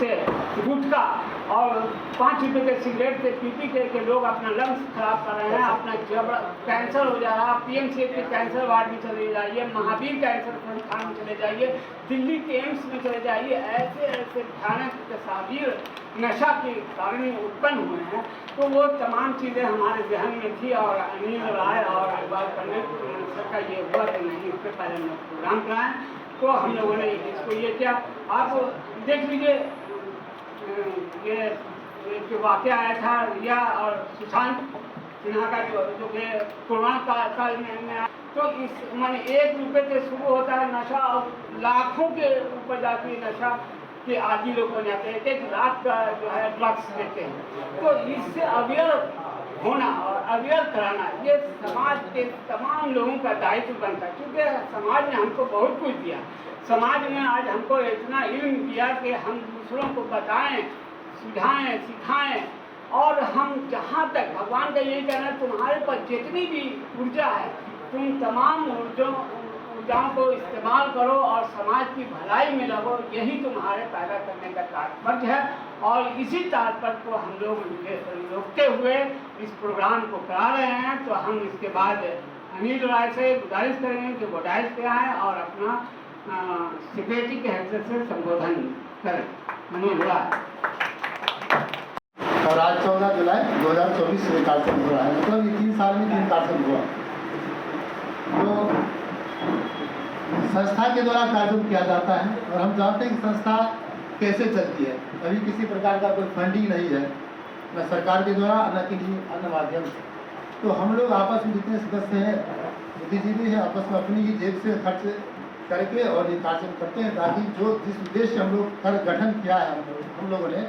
से गुटखा और 5 रुपये के सिगरेट से पी के लोग अपना लंग्स खराब कर रहे हैं, अपना जबड़ा कैंसर हो जा रहा है। PMC के कैंसर वार्ड में चले जाइए, महावीर कैंसर संस्थान में चले जाइए, दिल्ली के एम्स में चले जाइए, ऐसे ऐसे भयानक तस्वीर नशा के कारण उत्पन्न हुए हैं। तो वो तमाम चीज़ें हमारे जहन में थी और अनिल राय और इकबाल पंडित सर का ये हुआ कि नहीं, इससे पहले हम लोग प्रोग्राम कराएं, तो हम लोगों ने इसको ये क्या, आप देख लीजिए ये जो वाक़या आया था रिया और सुशांत सिन्हा का जो कि कोरोना काल में, तो इस माने 1 रुपये से शुरू होता है नशा और लाखों के ऊपर जाती है नशा कि आदि लोग बन जाते हैं, 1 लाख का जो है ड्रग्स देते हैं। तो इससे अवेयर होना और अवेयर कराना ये समाज के तमाम लोगों का दायित्व बनता है, क्योंकि समाज ने हमको बहुत कुछ दिया। समाज ने आज हमको इतना इल्म दिया कि हम दूसरों को बताएं, सुझाएं, सिखाएं, और हम जहाँ तक भगवान का यही कहना है, तुम्हारे पास जितनी भी ऊर्जा है तुम तमाम ऊर्जाओं को इस्तेमाल करो और समाज की भलाई में लगो, यही तुम्हारे पैदा करने का तात्पर्य है। और इसी तात्पर्य को हम लोग रोकते हुए इस प्रोग्राम को करा रहे हैं। तो हम इसके बाद अनिल राय से गुजारिश करेंगे कि वो डायस पे आएँ और अपना सेक्रेटरी के हैसियत से संबोधन करें। अनिल राय। और आज 14 जुलाई 2024 में कार्यक्रम हुआ है, मतलब ये 3 साल में 3 कार्यक्रम हुआ। तो संस्था के द्वारा कार्यक्रम किया जाता है और हम जानते हैं कि संस्था कैसे चलती है। अभी किसी प्रकार का कोई फंडिंग नहीं है, न सरकार के द्वारा न किसी अन्य माध्यम से। तो हम लोग आपस में जितने सदस्य हैं, बुद्धिजीवी हैं, आपस में अपनी ही जेब से खर्च करके और ये कार्यक्रम करते हैं, ताकि जो जिस उद्देश्य हम लोग कर गठन किया है हम लोगों ने,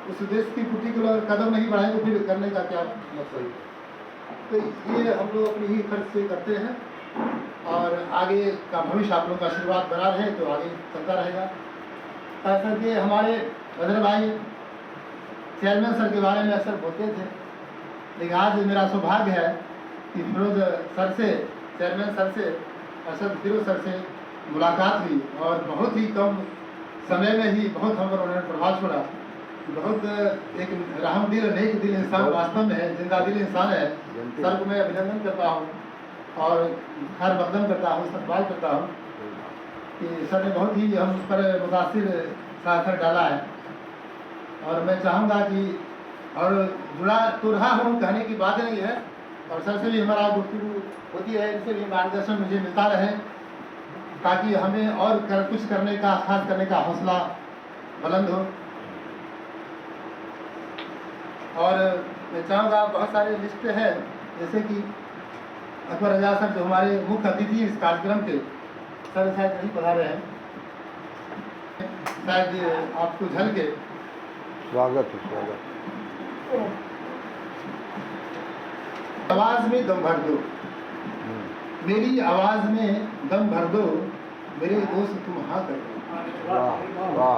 उस उद्देश्य की पूर्ति के लिए कदम नहीं बढ़ाएंगे तो फिर करने का क्या मतलब। तो ये हम लोग अपनी ही खर्च से करते हैं और आगे का भविष्य आप लोग का आशीर्वाद बना रहे तो आगे चलता रहेगा। ऐसा कि हमारे बदर भाई चेयरमैन सर के बारे में अक्सर बोलते थे, लेकिन आज मेरा सौभाग्य है कि फिरोज सर से, चेयरमैन सर से, अरशद फिरोज सर से मुलाकात हुई और बहुत ही कम समय में ही बहुत हम उन्होंने प्रभाव छोड़ा। बहुत एक रहमदिल नेक दिल इंसान वास्तव में है, जिंदा दिल इंसान है। सर को मैं अभिनंदन करता हूँ और खैर मकदम करता हूँ, इस्तकबाल करता हूँ कि सर ने बहुत ही हम पर मुतासिर असर डाला है। और मैं चाहूँगा कि और जुड़ा तो रहा हूँ, कहने की बात नहीं है, और सर से भी हमारा गुफ्तगू होती है, इनसे भी मार्गदर्शन मुझे मिलता रहे ताकि हमें और कुछ करने का, खास करने का हौसला बुलंद हो। और मैं चाहूँगा बहुत सारे लिस्ट है, जैसे कि अकबर रजा सर जो हमारे मुख्य अतिथि इस कार्यक्रम के, सर शायद नहीं पधारे हैं, शायद आपको झलके। स्वागत है, स्वागत। आवाज़ में दम भर दो, मेरी आवाज़ में दम भर दो, मेरे दोस्त तुम हाँ कर दो। वाह वाह।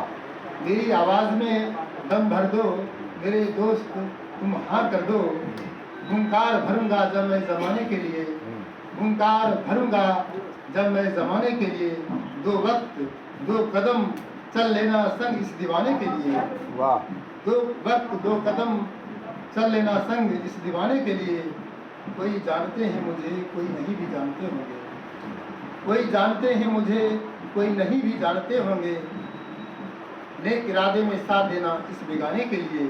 मेरी आवाज़ में दम भर दो, मेरे दोस्त तुम हाँ कर दो। हुंकार भरूंगा जब मैं ज़माने के लिए, हुंकार भरूंगा जब मैं ज़माने के लिए। 2 वक्त 2 कदम चल लेना संग इस दीवाने के लिए। वाह। 2 वक्त 2 कदम चल लेना संग इस दीवाने के लिए। कोई जानते हैं मुझे, कोई नहीं भी जानते होंगे। कोई जानते हैं मुझे, कोई नहीं भी जानते होंगे। नेक इरादे में साथ देना इस बेगाने के लिए।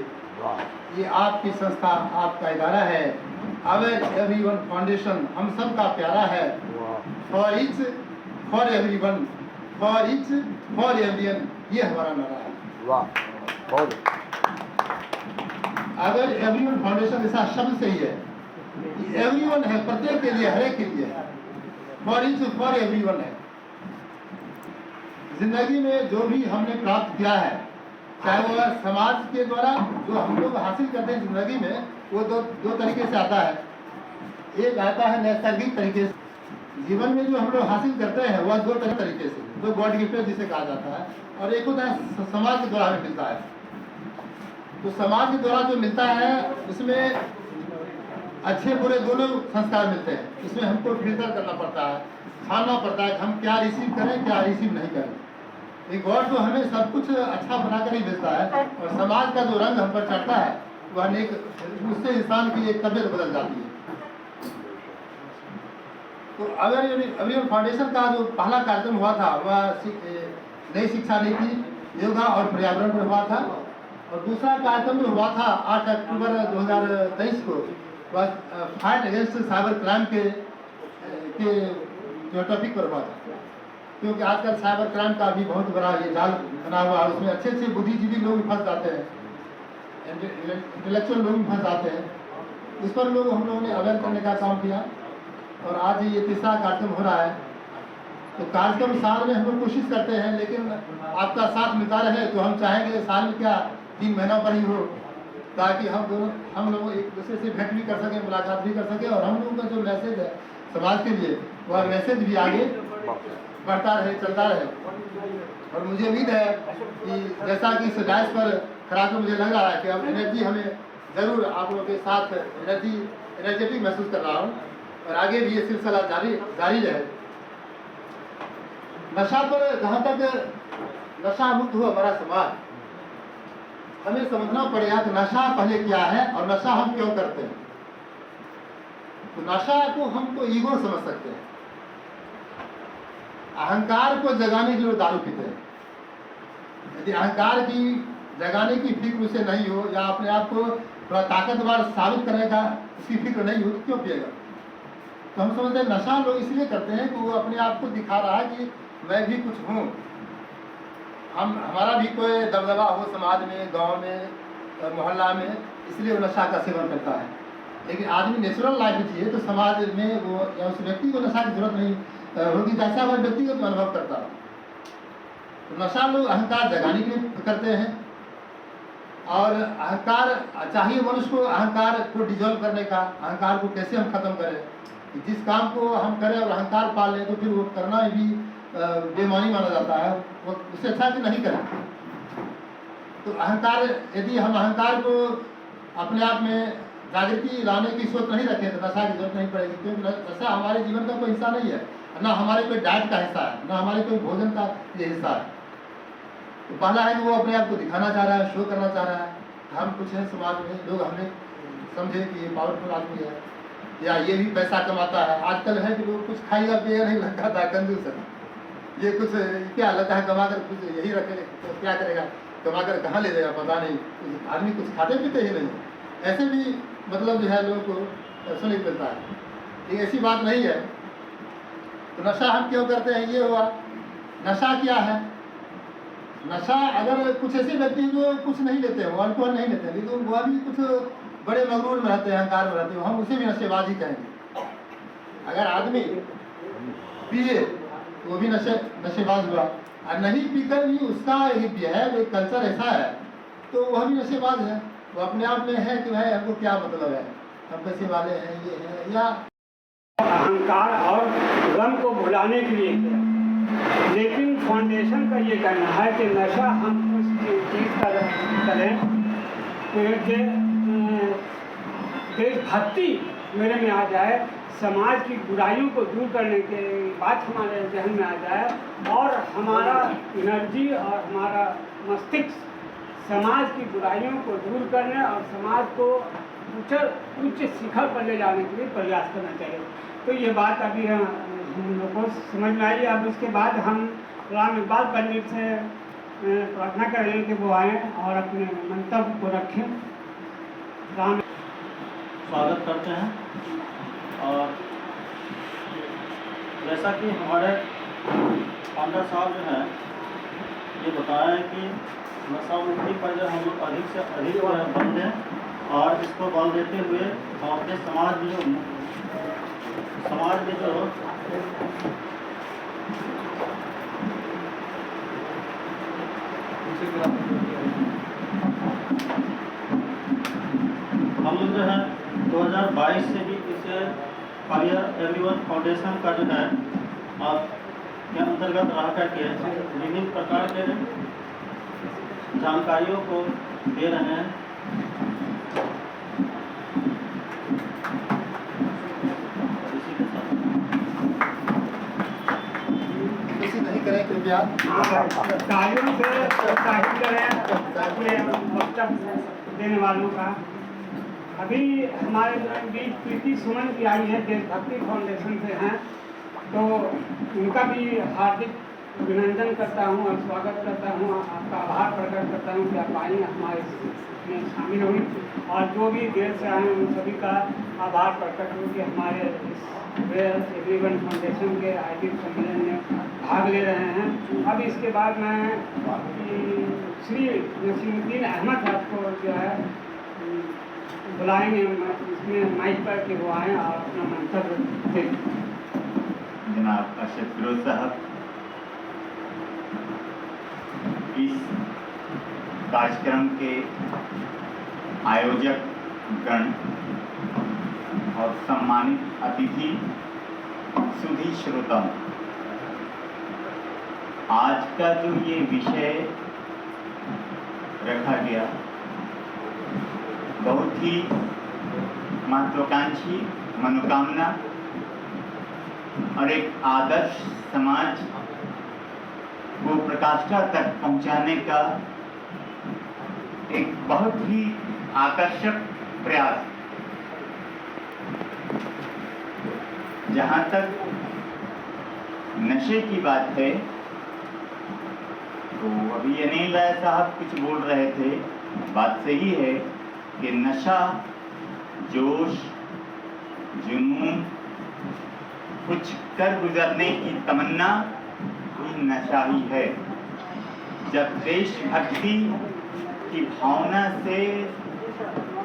ये आपकी संस्था, आपका इदारा है। अवेयर एवरीवन फाउंडेशन हम सब का प्यारा है। For each for everyone, for each for everyone, ये हमारा नारा है। वाह, बहुत। अवेयर एवरीवन फाउंडेशन ऐसा शब्द से ही है, एवरीवन है, प्रत्येक के लिए, हर एक के लिए। फॉर ईच फॉर एवरीवन है। जिंदगी में जो भी हमने प्राप्त किया है, चाहे वो समाज के द्वारा जो हम लोग हासिल करते हैं जिंदगी में, वो दो तरीके से आता है। एक आता है नैसर्गिक तरीके से, जीवन में जो हम लोग हासिल करते हैं वह 2 तरीके से, जो गॉड गिफ्टेड जिसे कहा जाता है, और एक होता है समाज के द्वारा हमें मिलता है। तो समाज के द्वारा जो मिलता है उसमें अच्छे बुरे दोनों संस्कार मिलते हैं। इसमें हमको फिल्टर करना पड़ता है, छानना पड़ता है कि हम क्या रिसीव करें, क्या रिसीव नहीं करें। ये गॉड तो हमें सब कुछ अच्छा बनाकर ही भेजता है, और समाज का जो रंग हम पर चढ़ता है वह अनेक, उससे इंसान की एक तबीयत बदल जाती है। तो अगर फाउंडेशन का जो पहला कार्यक्रम हुआ था वह नई शिक्षा नीति, योगा और पर्यावरण पर हुआ था, और दूसरा कार्यक्रम जो हुआ था 8 अक्टूबर 2023 को वह फाइट अगेंस्ट साइबर क्राइम के जो टॉपिक पर हुआ था। क्योंकि आजकल साइबर क्राइम का भी बहुत बड़ा ये जाल बना हुआ है, उसमें अच्छे अच्छे बुद्धिजीवी लोग फंस जाते हैं, इंटेलेक्चुअल लोग फंस जाते हैं। इस पर हम लोगों ने अवेयर करने का काम किया, और आज ये तीसरा कार्यक्रम हो रहा है। तो कार्यक्रम साल में हम लोग कोशिश करते हैं, लेकिन आपका साथ मिलता रहे तो हम चाहेंगे साल में क्या 3 महीना पर ही हो, ताकि हम लोग एक दूसरे से भेंट भी कर सकें, मुलाकात भी कर सकें, और हम लोगों का जो मैसेज है समाज के लिए वह मैसेज भी आगे बढ़ता रहे, चलता रहे। और मुझे उम्मीद है कि जैसा कि इस डाइस पर खड़ा कर मुझे लग रहा है कि अब एनर्जी हमें ज़रूर आप लोगों के साथ एनर्जेटिक महसूस कर रहा हूँ, और आगे भी ये सिलसिला जारी रहे। नशा पर जहाँ तक नशा मुक्त हो हमारा समाज, हमें समझना पड़ेगा कि नशा पहले क्या है और नशा हम क्यों करते हैं। तो नशा को हम तो ईगो समझ सकते हैं, अहंकार को जगाने के लिए दारू पीते हैं। यदि अहंकार की जगाने की फिक्र उसे नहीं हो, या अपने आप को थोड़ा ताकतवर साबित करने का उसकी फिक्र नहीं हो, तो क्यों पिएगा। तो हम समझते हैं नशा लोग इसलिए करते हैं कि वो अपने आप को दिखा रहा है कि मैं भी कुछ हूँ, हमारा भी कोई दबदबा हो समाज में, गांव में, मोहल्ला में, इसलिए वो नशा का सेवन करता है। लेकिन आदमी नेचुरल लाइफ जिए तो समाज में वो या उस व्यक्ति को नशा की जरूरत नहीं होगी, जैसा वह व्यक्तिगत अनुभव करता है। तो नशा लोग अहंकार जगाने के लिए करते हैं, और अहंकार चाहिए मनुष्य को अहंकार को डिजोल्व करने का, अहंकार को कैसे हम खत्म करें। जिस काम को हम करें और अहंकार पाल लें तो फिर वो करना भी बेईमानी माना जाता है, वो उससे अच्छा कि नहीं करें। तो अहंकार, यदि हम अहंकार को अपने आप में जागृति लाने की सोच नहीं रखें तो नशा की जरूरत नहीं पड़ेगी, क्योंकि नशा हमारे जीवन का कोई हिस्सा नहीं है, ना हमारे कोई डाइट का हिस्सा है, ना हमारे कोई भोजन का ये हिस्सा है। तो पहला है कि वो अपने आप को दिखाना चाह रहा है, शो करना चाह रहा है, हम कुछ हैं समाज में, लोग हमें समझे कि ये पावरफुल आदमी है, या ये भी पैसा कमाता है। आजकल है कि लोग कुछ खाएगा पिएगा नहीं, लगता था कंजूस है, ये कुछ क्या लगता है कमा कर कुछ यही रखे तो क्या करेगा, कमा कर कहाँ ले जाएगा पता नहीं, आदमी कुछ खाते पीते ही नहीं। ऐसे भी मतलब जो है लोगों को सुनने मिलता है, ये ऐसी बात नहीं है। तो नशा हम क्यों करते हैं, ये हुआ। नशा क्या है? नशा, अगर कुछ ऐसे व्यक्ति जो कुछ नहीं लेते हैं, वो अल्कोहल नहीं लेते हैं, लेकिन वह भी कुछ बड़े मगरूर में रहते हैं, अहंकार में रहते हैं, हम उसे भी नशेबाजी कहेंगे। अगर आदमी पिए तो वो भी नशेबाज हुआ, और नहीं पीकर भी उसका एक बिहेव, एक कल्चर ऐसा है तो वह भी नशेबाज है। वो अपने आप में है कि भाई हमको क्या मतलब है, हम पैसे वाले हैं, ये है, या अहंकार और गम को भुलाने के लिए किया। लेकिन फाउंडेशन का ये कहना है कि नशा हम कुछ चीज़ करें कि देशभक्ति मेरे में आ जाए, समाज की बुराइयों को दूर करने के बात हमारे जहन में आ जाए, और हमारा एनर्जी और हमारा मस्तिष्क समाज की बुराइयों को दूर करने और समाज को उच्च शिखर पर ले जाने के लिए प्रयास करना चाहिए। तो ये बात अभी हम लोग को समझ में आई। अब इसके बाद हम राम इकबाल पंडित से प्रार्थना करेंगे कि वो आएँ और अपने मंतव्य को रखें। राम स्वागत करते हैं। और जैसा कि हमारे फाउंडर साहब जो हैं ये बताया है कि नशा मुक्ति पर जो हम लोग अधिक से अधिक बल दें, और इसको बल देते हुए हम अपने समाज में जो हम लोग जो है 2022 से भी इसे फायर एवरीवन फाउंडेशन का जो है के अंतर्गत रह करके विभिन्न प्रकार के जानकारियों को दे रहे हैं। किसी नहीं करें कि प्यार। हाँ भाई, तालियों से प्रोत्साहित करें ताकि मकसद देने वालों का। अभी हमारे बीच प्रीति सुमन की आई है, देशभक्ति फाउंडेशन से हैं, तो उनका भी हार्दिक अभिनंदन करता हूँ और स्वागत करता हूँ, आपका आभार प्रकट करता हूँ कि आप आई हमारे में शामिल हुई, और जो भी देर से आए उन सभी का आभार प्रकट हो कि हमारे इस एवरीवन फाउंडेशन के आयोजित सम्मेलन में भाग ले रहे हैं। अब इसके बाद मैं श्री नसीमुद्दीन अहमद साहब को जो है बुलाएंगे, इसमें माइक पर कि वो आएँ और अपना मंतव्य दें। जनाब अरशद फिरोज साहब, इस कार्यक्रम के आयोजक गण और सम्मानित अतिथि, सुधी श्रोताओं, आज का जो ये विषय रखा गया बहुत ही महत्वाकांक्षी मनोकामना और एक आदर्श समाज को प्रकाष्ठा तक पहुंचाने का एक बहुत ही आकर्षक प्रयास। जहां तक नशे की बात है, तो अभी अनिल राय साहब कुछ बोल रहे थे, बात सही है कि नशा, जोश, जुनून, कुछ कर गुजरने की तमन्ना ही नशा ही है। जब देशभक्ति की भावना से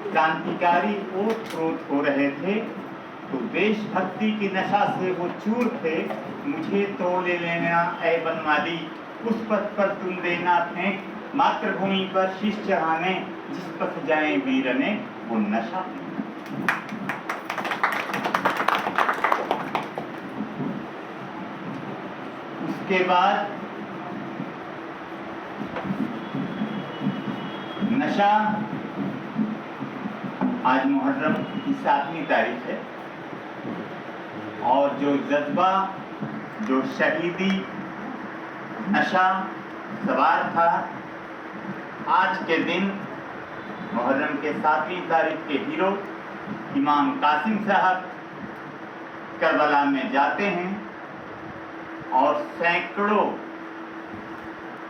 क्रांतिकारी ओत-प्रोत हो रहे थे, तो देशभक्ति की नशा से वो चूर थे। मुझे तोड़ ले लेना ऐ बनमाली, उस पथ पर तुम देना फेंक, मातृभूमि पर शीश चढ़ाने जिस पथ जाए वीरने, वो नशा। उसके बाद नशा, आज मुहर्रम की 7वीं तारीख है, और जो जज्बा, जो शहीदी नशा सवार था, आज के दिन मुहर्रम के 7वीं तारीख के हीरो इमाम कासिम साहब करबला में जाते हैं और सैकड़ों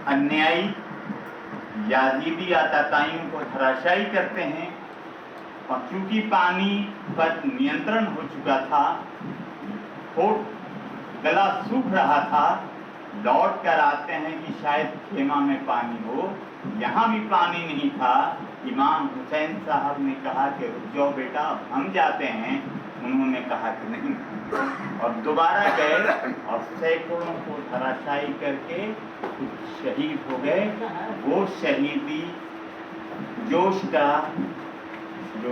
अन्यायी याजीदी आताताइयों को धराशायी करते हैं। और चूंकि पानी पर नियंत्रण हो चुका था, होठ गला सूख रहा था, लौट कर आते हैं कि शायद खेमा में पानी हो, यहाँ भी पानी नहीं था। इमाम हुसैन साहब ने कहा कि रुक जाओ बेटा, अब हम जाते हैं। उन्होंने कहा कि नहीं, और दोबारा गए और सैकड़ों को धराशायी करके शहीद हो गए। वो शहीदी जोश का जो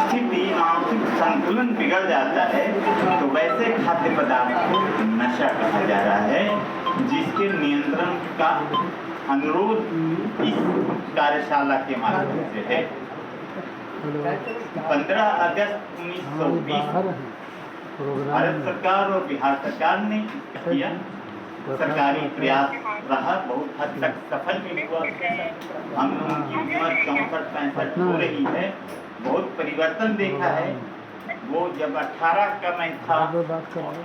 स्थिति, मानसिक संतुलन बिगड़ जाता है, तो वैसे खाद्य पदार्थ को नशा कहा जा रहा है, जिसके नियंत्रण का अनुरोध इस कार्यशाला के माध्यम से है। 15 अगस्त 1920 भारत सरकार और बिहार सरकार ने किया सरकारी प्रयास रहा, बहुत हद तक सफल भी हुआ। हम लोगों की उम्र 64-65 हो रही है, बहुत परिवर्तन देखा है। वो जब 18 का मैं था,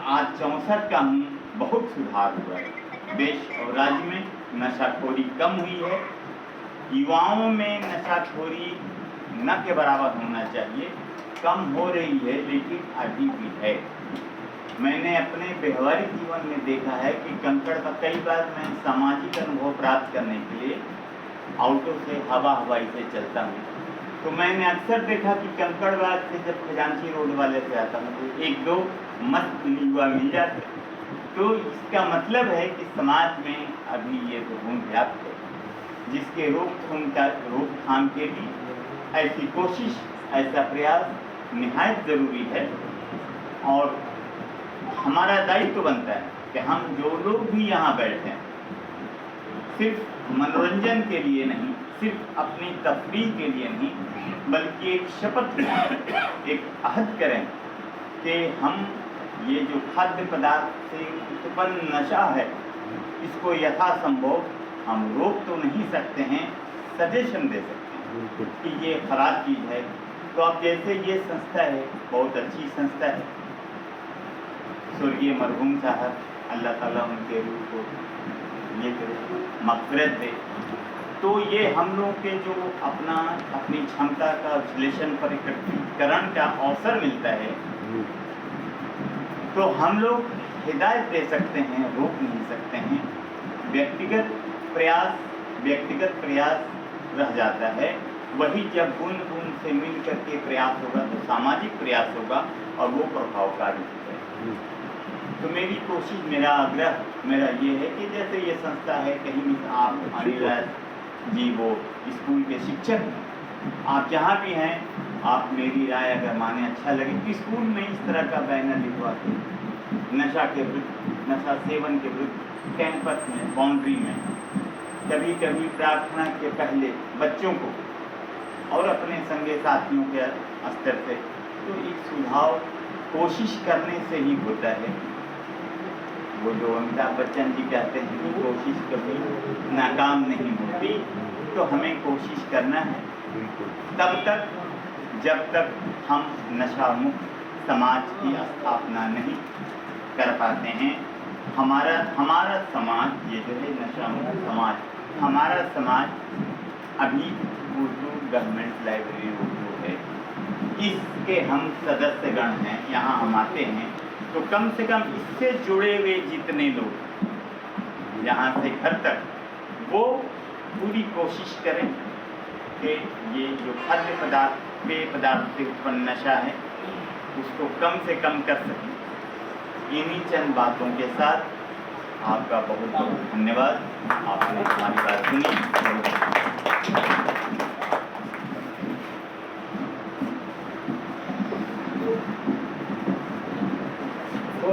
आज 64 का हूँ, बहुत सुधार हुआ है। देश और राज्य में नशाखोरी कम हुई है। युवाओं में नशाखोरी न के बराबर होना चाहिए, कम हो रही है, लेकिन अभी भी है। मैंने अपने व्यवहारिक जीवन में देखा है कि कंकड़ का कई बार मैं सामाजिक अनुभव प्राप्त करने के लिए ऑटो से हवाई से चलता हूँ, तो मैंने अक्सर देखा कि कंकड़बाग से जब खजांची रोड वाले से आता हूँ तो 1-2 मस्त युवा मिल जाते। तो इसका मतलब है कि समाज में अभी ये गुण व्याप्त है, जिसके रोकथाम के लिए ऐसी कोशिश, ऐसा प्रयास निहायत ज़रूरी है। और हमारा दायित्व बनता है कि हम जो लोग भी यहाँ बैठे हैं, सिर्फ मनोरंजन के लिए नहीं, सिर्फ अपनी तफरीह के लिए नहीं, बल्कि एक शपथ लें, एक अहद करें कि हम ये जो खाद्य पदार्थ से उत्पन्न नशा है, इसको यथासंभव हम रोक तो नहीं सकते हैं, सजेशन दे सकते हैं बिल्कुल। कि ये खराब चीज़ है। तो अब जैसे ये संस्था है, बहुत अच्छी संस्था है, स्वर्गीय मरहूम साहब अल्लाह ताला उनके रूह को ये करे, मग़फ़िरत दे। तो ये हम लोग के जो अपनी क्षमता का विश्लेषण परिकरण का अवसर मिलता है, तो हम लोग हिदायत दे सकते हैं, रोक नहीं सकते हैं। व्यक्तिगत प्रयास रह जाता है। वही जब बूंद बूंद से मिल करके प्रयास होगा तो सामाजिक प्रयास होगा और वो प्रभावकारी होगा। तो मेरी कोशिश, मेरा आग्रह मेरा ये है कि जैसे ये संस्था है, कहीं भी आप अनिल जी वो स्कूल के शिक्षक हैं, आप जहाँ भी हैं, आप मेरी राय अगर माने अच्छा लगे कि स्कूल में इस तरह का बैनर लिखवा के नशा के विरुद्ध, नशा सेवन के विरुद्ध कैंपस में, बाउंड्री में, कभी कभी प्रार्थना के पहले बच्चों को और अपने संगे साथियों के स्तर से, तो एक सुझाव कोशिश करने से ही होता है। वो जो अमिताभ बच्चन जी कहते हैं कि कोशिश कभी नाकाम नहीं होती, तो हमें कोशिश करना है तब तक जब तक हम नशा मुक्त समाज की स्थापना नहीं कर पाते हैं। हमारा समाज, ये जो है नशा मुक्त समाज, हमारा समाज अभी उर्दू गवर्नमेंट लाइब्रेरी उर्दू है, इसके हम सदस्यगण हैं, यहाँ हम आते हैं, तो कम से कम इससे जुड़े हुए जितने लोग यहाँ से घर तक, वो पूरी कोशिश करें कि ये जो खाद्य पदार्थ, पेय पदार्थ से उत्पन्न नशा है, उसको कम से कम कर सकें। इन्हीं चंद बातों के साथ आपका बहुत बहुत धन्यवाद। आपने हमारी बात सुनी। तो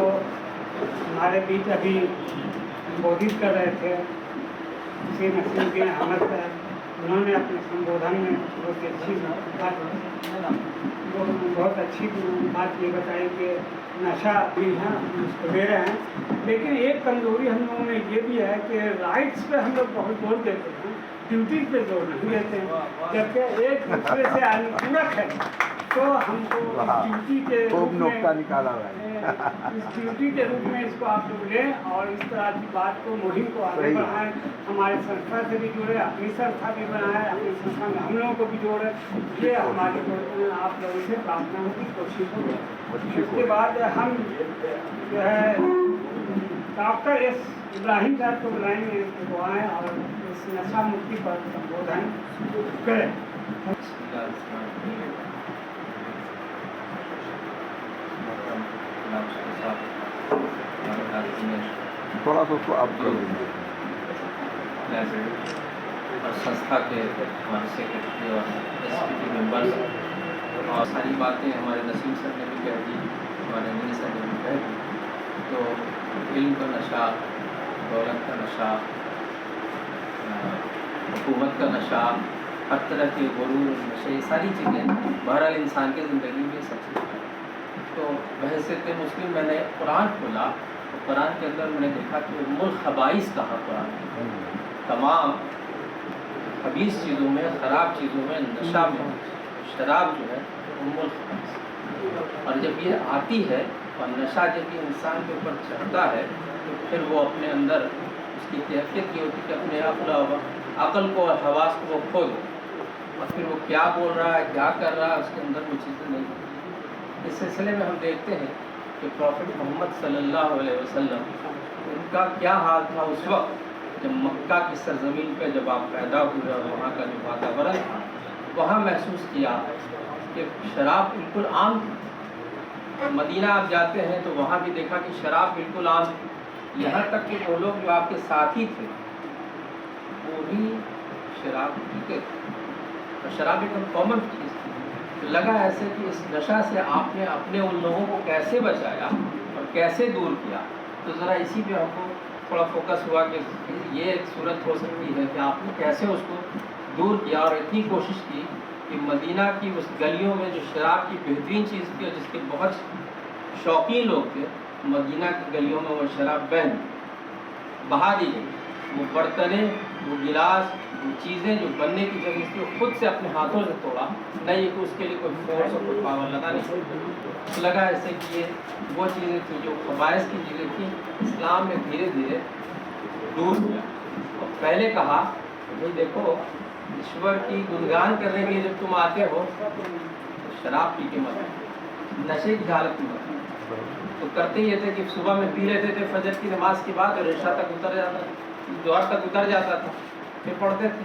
हमारे बीच अभी संबोधित कर रहे थे श्री नसीरुद्दीन अहमद साहब, उन्होंने अपने संबोधन में बहुत अच्छी बात ये बताई कि नशा भी है, उसको ले रहे हैं, लेकिन एक कमजोरी हम लोगों में ये भी है कि राइट्स पे हम लोग बहुत जोर देते हैं, ड्यूटीज पे जोर नहीं देते हैं, जबकि एक दूसरे से अनुपूरक है। तो हमको ड्यूटी के रूप में निकाला है इस ड्यूटी के रूप में इसको आप लोग लें और इस तरह की बात को, मुहिम को आगे बढ़ाएं। हमारी संस्था से भी जुड़े, अपनी संस्था भी बनाएं, अपनी संस्था में हम लोगों को भी जोड़े। ये हमारी आप लोगों से प्रार्थना की कोशिश होगी। उसके बाद हम जो है डॉक्टर एस इब्राहिम साहब को बुलाएंगे, वो आएँ और इस नशा मुक्ति पर संबोधन करें। थोड़ा सा उसको आप कर दीजिए। और संस्था के हमारे सेक्रेटरी और एसपीटी मेंबर्स और सारी बातें हमारे नसीम सर ने भी कह दी, हमारे अनिल सर ने भी कह दी। तो इल्म का नशा, दौलत का नशा, हुकूमत का नशा, हर तरह के गुरूर नशे, सारी चीज़ें बहरहाल इंसान की ज़िंदगी में सबसे तो बहसियत मुस्लिम मैंने कुरान खोला तो कुरान के अंदर मैंने देखा कि उम्मुल खबाइस कहा कुरान तमाम खबीस चीज़ों में, ख़राब चीज़ों में, नशा में, शराब जो है उम्मुल खबाइस। और जब ये आती है और नशा जब ये इंसान के ऊपर चढ़ता है तो फिर वो अपने अंदर उसकी कैफियत ये होती है कि अपने अक़ल को और हवास को वो खो दे और फिर वो क्या बोल रहा है, क्या कर रहा है, उसके अंदर वो चीज़ें नहीं होती। इस सिलसिले में हम देखते हैं कि प्रॉफिट मोहम्मद सल्लल्लाहु अलैहि वसल्लम, उनका क्या हाल था उस वक्त जब मक्का की सरजमीन पर जब आप पैदा हुए और वहाँ का जो वातावरण था, वहाँ महसूस किया कि शराब बिल्कुल आम थी। मदीना आप जाते हैं तो वहाँ भी देखा कि शराब बिल्कुल आम थी। यहाँ तक कि वो लोग जो आपके साथी थे वो भी शराब पीते थे और शराब एकदम कॉमन चीज़ थी। तो लगा ऐसे कि इस नशा से आपने अपने उन लोगों को कैसे बचाया और कैसे दूर किया। तो ज़रा इसी पे हमको थोड़ा फोकस हुआ कि ये एक सूरत हो सकती है कि आपने कैसे उसको दूर किया और इतनी कोशिश की कि मदीना की उस गलियों में जो शराब की बेहतरीन चीज़ थी और जिसके बहुत शौकीन लोग थे, मदीना की गलियों में वो शराब बहा दी गई। वो बर्तने, वो गिलास, वो चीज़ें जो बनने की जगह थी वो खुद से अपने हाथों से तोड़ा, नहीं कि उसके लिए कोई फोर्स और कोई पावर लगा नहीं लगा। ऐसे कि ये वो चीज़ें थी जो खबाइस की चीज़ें थी, इस्लाम में धीरे धीरे दूर हुआ। और पहले कहा भाई देखो, ईश्वर की गुणगान करने के लिए जब तुम आते हो तो शराब पी के मत आओ, नशे की हालत में मत आओ। तो करते ये थे कि सुबह में पी लेते थे फजर की नमाज के बाद, और इशा तक उतर जाता था, जोहर तक उतर जाता था, फिर पढ़ते थे।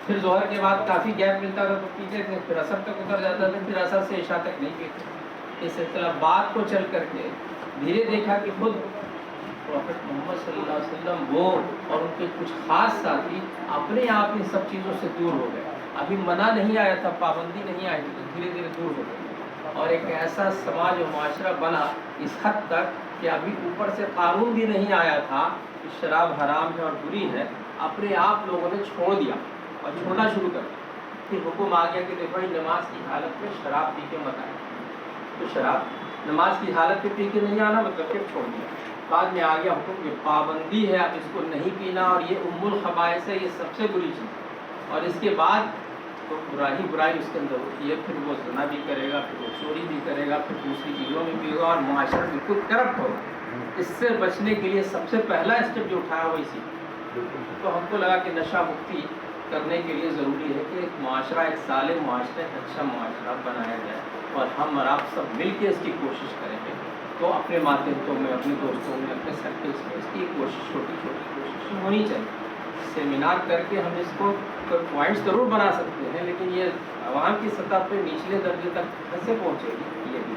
फिर जोहर के बाद काफ़ी गैप मिलता था तो पीते थे, फिर असर तक उतर जाता था, फिर असर से इशा तक नहीं पीते। इस सिलसिला बात को चल करके धीरे देखा कि खुद प्रॉफेट मोहम्मद सल्लल्लाहु अलैहि वसल्लम वो और उनके कुछ खास साथी अपने आप इन सब चीज़ों से दूर हो गए। अभी मना नहीं आया था, पाबंदी नहीं आई थी, तो धीरे धीरे दूर हो गए। और एक ऐसा समाज और माशरा बना इस हद तक कि अभी ऊपर से कानून भी नहीं आया था कि शराब हराम है और बुरी है, अपने आप लोगों ने छोड़ दिया और छोड़ना शुरू कर दिया। फिर हुक्म आ गया कि देखो भाई नमाज की हालत में शराब पी के मत आए, तो शराब नमाज की हालत में पी के नहीं आना, मतलब फिर छोड़ दिया। बाद में आ गया हुक्म कि पाबंदी है, अब इसको नहीं पीना, और ये उम्मुल खबाइस है, ये सबसे बुरी चीज़। और इसके बाद तो बुराई उसके अंदर होती है, फिर वो ज़िना भी करेगा, फिर वो चोरी भी करेगा, फिर दूसरी चीज़ों में भी होगा, और माशरा बिल्कुल करप्ट होगा। इससे बचने के लिए सबसे पहला स्टेप जो उठाया वो इसी। तो हमको लगा कि नशा मुक्ति करने के लिए ज़रूरी है कि एक माशरा, एक सालिम माशरा, एक अच्छा माशरा बनाया जाए, और हम और आप सब मिल के इसकी कोशिश करेंगे। तो अपने माध्यमों में, अपने दोस्तों में, अपने सर्कल्स में इसकी कोशिश, छोटी छोटी कोशिश होनी चाहिए। सेमिनार करके हम इसको पॉइंट्स ज़रूर बना सकते हैं, लेकिन ये आवाम की सतह पे निचले दर्जे तक कैसे पहुँचेगी ये भी,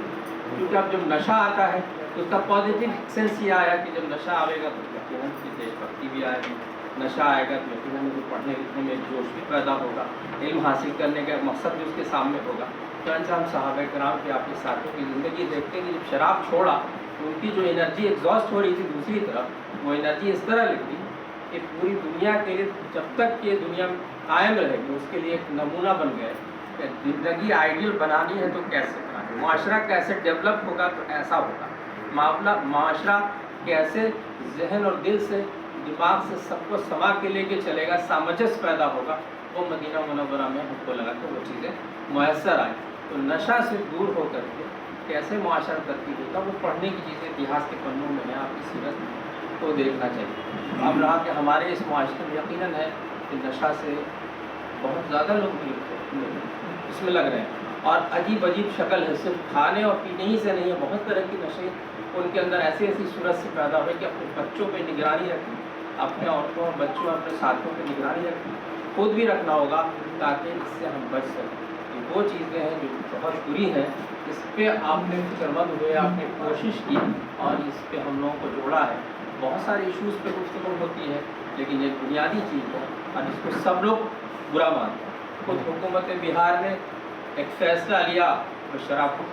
क्योंकि अब जब नशा आता है तो उसका पॉजिटिव सेंस ये आया कि जब नशा आएगा तो यकीनन देशभक्ति भी आएगी, नशा आएगा तो यकीनन पढ़ने लिखने में जोश भी पैदा होगा, इल्म हासिल करने का मकसद भी उसके सामने होगा। तो हम सहाबा कराम के आपके साथियों की ज़िंदगी देखते हैं कि जब शराब छोड़ा तो उनकी जो एनर्जी एग्जॉस्ट हो रही थी दूसरी तरफ, वो एनर्जी इस तरह लिखी कि पूरी दुनिया के लिए जब तक ये दुनिया कायम रहेगी उसके लिए एक नमूना बन गए कि ज़िंदगी आइडियल बनानी है तो कैसे बनानी, माशरा कैसे डेवलप होगा तो ऐसा होगा, माशरा कैसे जहन और दिल से, दिमाग से सबको समा के लेके चलेगा, सामंजस्य पैदा होगा, वो मदीना मुनव्वरा में हमको लगा कि वो चीज़ें मुयस्सर आई। तो नशा से दूर होकर के कैसे मुआशरा तरतीब होता, वो पढ़ने की चीज़ें इतिहास के पन्नों में है, आपकी सीरत को देखना चाहिए। अब रहा कि हमारे इस मुआशरे में यकीनन है कि नशा से बहुत ज़्यादा लोग इसमें लग रहे हैं, और अजीब अजीब शक्ल है, सिर्फ खाने और पीने ही से नहीं है, बहुत तरह के नशे उनके अंदर ऐसी ऐसी सूरत से पैदा हुए कि अपने बच्चों पर निगरानी रखें, अपने औरतों और बच्चों, अपने साथियों पर निगरानी रखें, खुद भी रखना होगा ताकि इससे हम बच सकें। वो चीज़ें हैं जो बहुत बुरी हैं, इस पर आपने फिक्रमंद हुए, आपने कोशिश की और इस पर हम लोगों को जोड़ा है। बहुत सारे इश्यूज़ पे गुफ्तगू होती है, लेकिन ये बुनियादी चीज़ है और इसको सब लोग बुरा मानते हैं। खुद हुकूमत बिहार ने एक फ़ैसला लिया तो शराब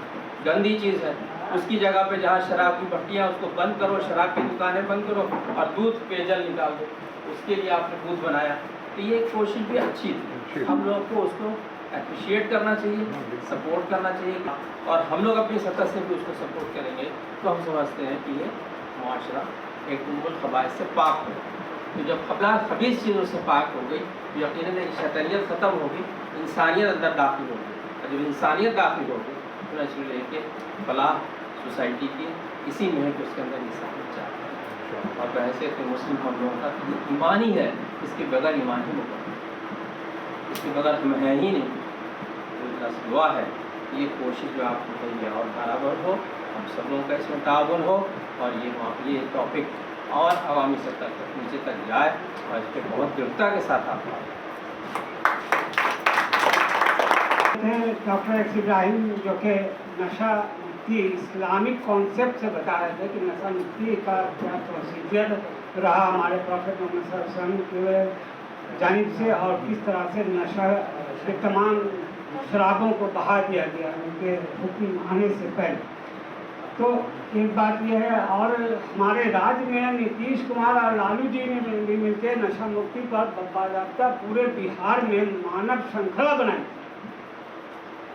गंदी चीज़ है, उसकी जगह पे जहाँ शराब की भट्टियाँ उसको बंद करो, शराब की दुकानें बंद करो और दूध पेयजल निकाल दो, उसके लिए आपने दूध बनाया। तो ये कोशिश भी अच्छी थी, हम लोग को उसको अप्रिशिएट करना चाहिए, सपोर्ट करना चाहिए, और हम लोग अपनी सतह से भी उसको सपोर्ट करेंगे तो हम समझते हैं कि ये मुआशरा एक उम्मुल खबाइस से पाक हो। तो जब खबीस चीज़ों से पाक हो गई तो यकीनन एक शैतानियत ख़त्म होगी, इंसानियत अंदर दाखिल होगी, और जब इंसानियत दाखिल होगी तो नेचुरली है कि फलाह सोसाइटी की इसी में है कि उसके अंदर इंसानियत चाहता है। और वैसे तो मुस्लिम हम लोगों का ईमान ही है, इसके बगैर ईमान ही मुकम्मल, इसके बगैर हम हैं ही नहीं। तो दुआ है ये कोशिश जो आपको कही और बराबर हो, हम सब लोगों का इसमें ताउन हो, और ये टॉपिक और अवामी सतह तक नीचे तक जाए और इस पर बहुत दृढ़ता के साथ आप डॉक्टर एक्स इब्राहिम जो कि नशा मुक्ति इस्लामिक कॉन्सेप्ट से बता रहे थे कि नशा मुक्ति का क्या प्रोसीजर रहा हमारे प्रॉफेट मोहम्मद सल्लल्लाहु अलैहि वसल्लम के जानिब से, और किस तरह से नशा के तमाम शराबों को बहा दिया गया उनके हुक्म आने से पहले। तो एक बात यह है, और हमारे राज्य में नीतीश कुमार और लालू जी ने भी मिलकर नशा मुक्ति पर बाकायदा पूरे बिहार में मानव श्रृंखला बनाई,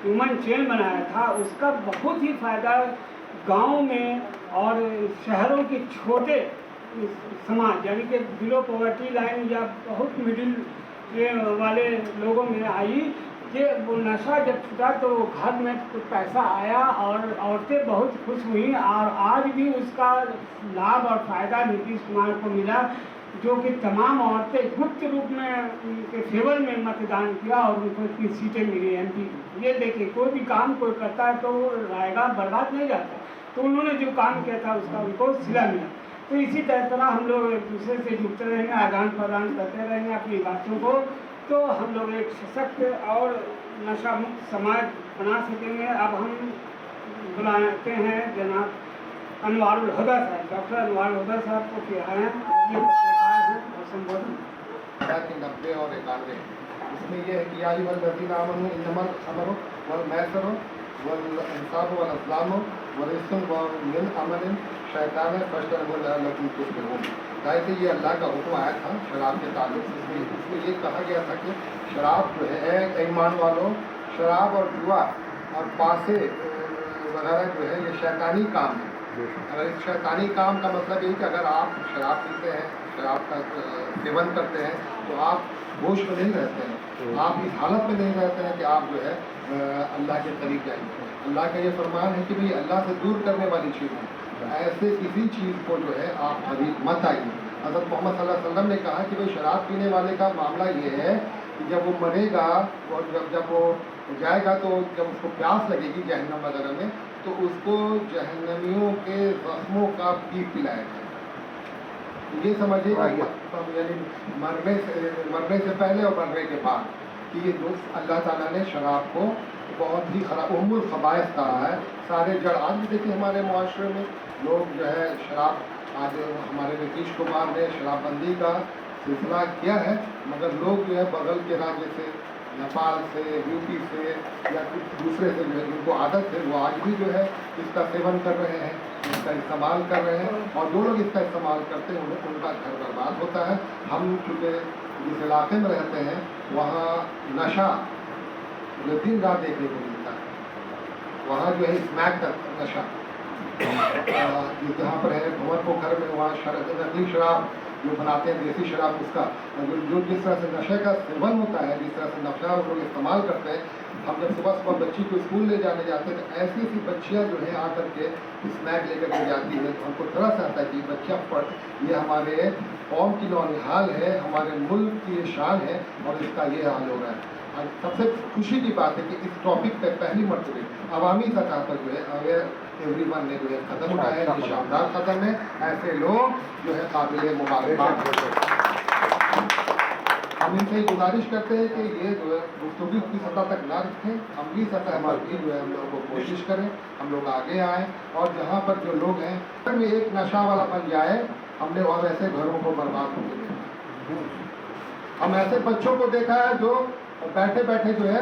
ह्यूमन चेन बनाया था। उसका बहुत ही फायदा गांव में और शहरों के छोटे समाज यानी कि बिलो पॉवर्टी लाइन या बहुत मिडिल वाले लोगों में आई कि वो नशा जब छूटा तो घर में कुछ पैसा आया और औरतें बहुत खुश हुई और आज भी उसका लाभ और फ़ायदा नीतीश कुमार को मिला, जो कि तमाम औरतें गुप्त रूप में उनके फेवर में मतदान किया और उनको इतनी सीटें मिली MP। ये देखिए, कोई भी काम कोई करता है तो वो रायगा बर्बाद नहीं जाता, तो उन्होंने जो काम किया था उसका उनको सिला मिला। तो इसी तरह हम लोग एक दूसरे से जुड़ते रहेंगे, आदान प्रदान करते रहेंगे अपनी बातों को, तो हम लोग एक सशक्त और नशा मुक्त समाज बना सकेंगे। अब हम बुलाते हैं जनाब अनवारुल हुदा साहब, डॉक्टर अनवारुल हुदा साहब को कि आए हैं, ये पत्रकार हैं और संबोधन 90 और 91 इसमें यह है कि या अय्युहल लज़ीना आमनू इन्नमल खमरु वल मैसरु वल अंसाबु वल अज़लामु वल रिज्सुन मिन अमलिन शैतान फज्तनिबूहु लअल्लकुम तुफ्लिहून। ताकि ये अल्लाह का हुक्म आया था शराब के ताल्लुक से, इसमें ये कहा गया था कि शराब जो है ईमान वालों, शराब और जुआ और पासे वगैरह जो है ये शैतानी काम है। अगर इस शैतानी काम का मतलब ये कि अगर आप शराब पीते हैं, शराब का सेवन करते हैं तो आप होश में नहीं रहते हैं, आप इस हालत में नहीं रहते हैं कि आप जो है अल्लाह के करीब जाएंगे। अल्लाह का ये फरमान है कि भाई अल्लाह से दूर करने वाली चीज़ है, तो ऐसे किसी चीज़ को जो है आप करीब मत आइए। हज़रत मोहम्मद सल्लल्लाहु अलैहि वसल्लम ने कहा कि भाई शराब पीने वाले का मामला ये है कि जब वो मरेगा और जब वो जाएगा तो जब उसको प्यास लगेगी जहन्नम वगैरह में, तो उसको जहन्नमियों के ज़ख्मों का पीप पिलाएगा। ये समझिएगा यानी मरने से पहले और मरने के बाद कि ये दोस्त अल्लाह ताला ने शराब को बहुत ही खराब उम्मुल खबाइस कहा है। सारे जड़ आज भी देखिए हमारे मुआशरे में लोग जो है शराब, आज हमारे नीतीश कुमार ने शराबबंदी का सिलसिला किया है, मगर लोग जो है बगल के राज्य से, नेपाल से, यूपी से या कुछ दूसरे से जो है जिनको आदत है वो आज भी जो है इसका सेवन कर रहे हैं, इसका इस्तेमाल कर रहे हैं, और जो लोग इसका इस्तेमाल करते हैं उनका घर बर्बाद होता है। हम चूँकि जिस इलाके में रहते हैं वहाँ नशा जो दिन रात देखने को मिलता है, वहाँ जो है स्मैक का नशा जहाँ पर है भंवर पोखर में, वहाँ नकली शराब जो बनाते हैं, देसी शराब, उसका जो जिस तरह से नशे का सेवन होता है, जिस तरह से नशा वो लोग इस्तेमाल करते हैं। हम जब सुबह सुबह बच्ची को स्कूल ले जाने जाते हैं तो ऐसी ऐसी बच्चियाँ जो है आकर के स्नैक लेकर के जाती है, तो हमको तरस आता है कि बच्चियाँ पढ़, ये हमारे कौम की नौनिहाल है, हमारे मुल्क की ये शान है और इसका ये हाल हो रहा है। और सबसे खुशी की बात है कि इस टॉपिक पर पहली मरतबे अवामी सतह पर जो है अवेयर एवरीवन ने जो है कदम उठाया है, ये शानदार कदम है। ऐसे लोग जो है काबिल मुबारकबाद। हम इनसे गुजारिश करते हैं कि ये जो है गुफ्तगू की सतह तक ना रखें, अमली सतह हमारी जो है हम लोगों को कोशिश करें, हम लोग आगे आएँ और जहाँ पर जो लोग हैं अगर में एक नशा वाला बन जाए, हमने और ऐसे घरों को बर्बाद होते देखा। हम ऐसे बच्चों को देखा है जो बैठे बैठे जो है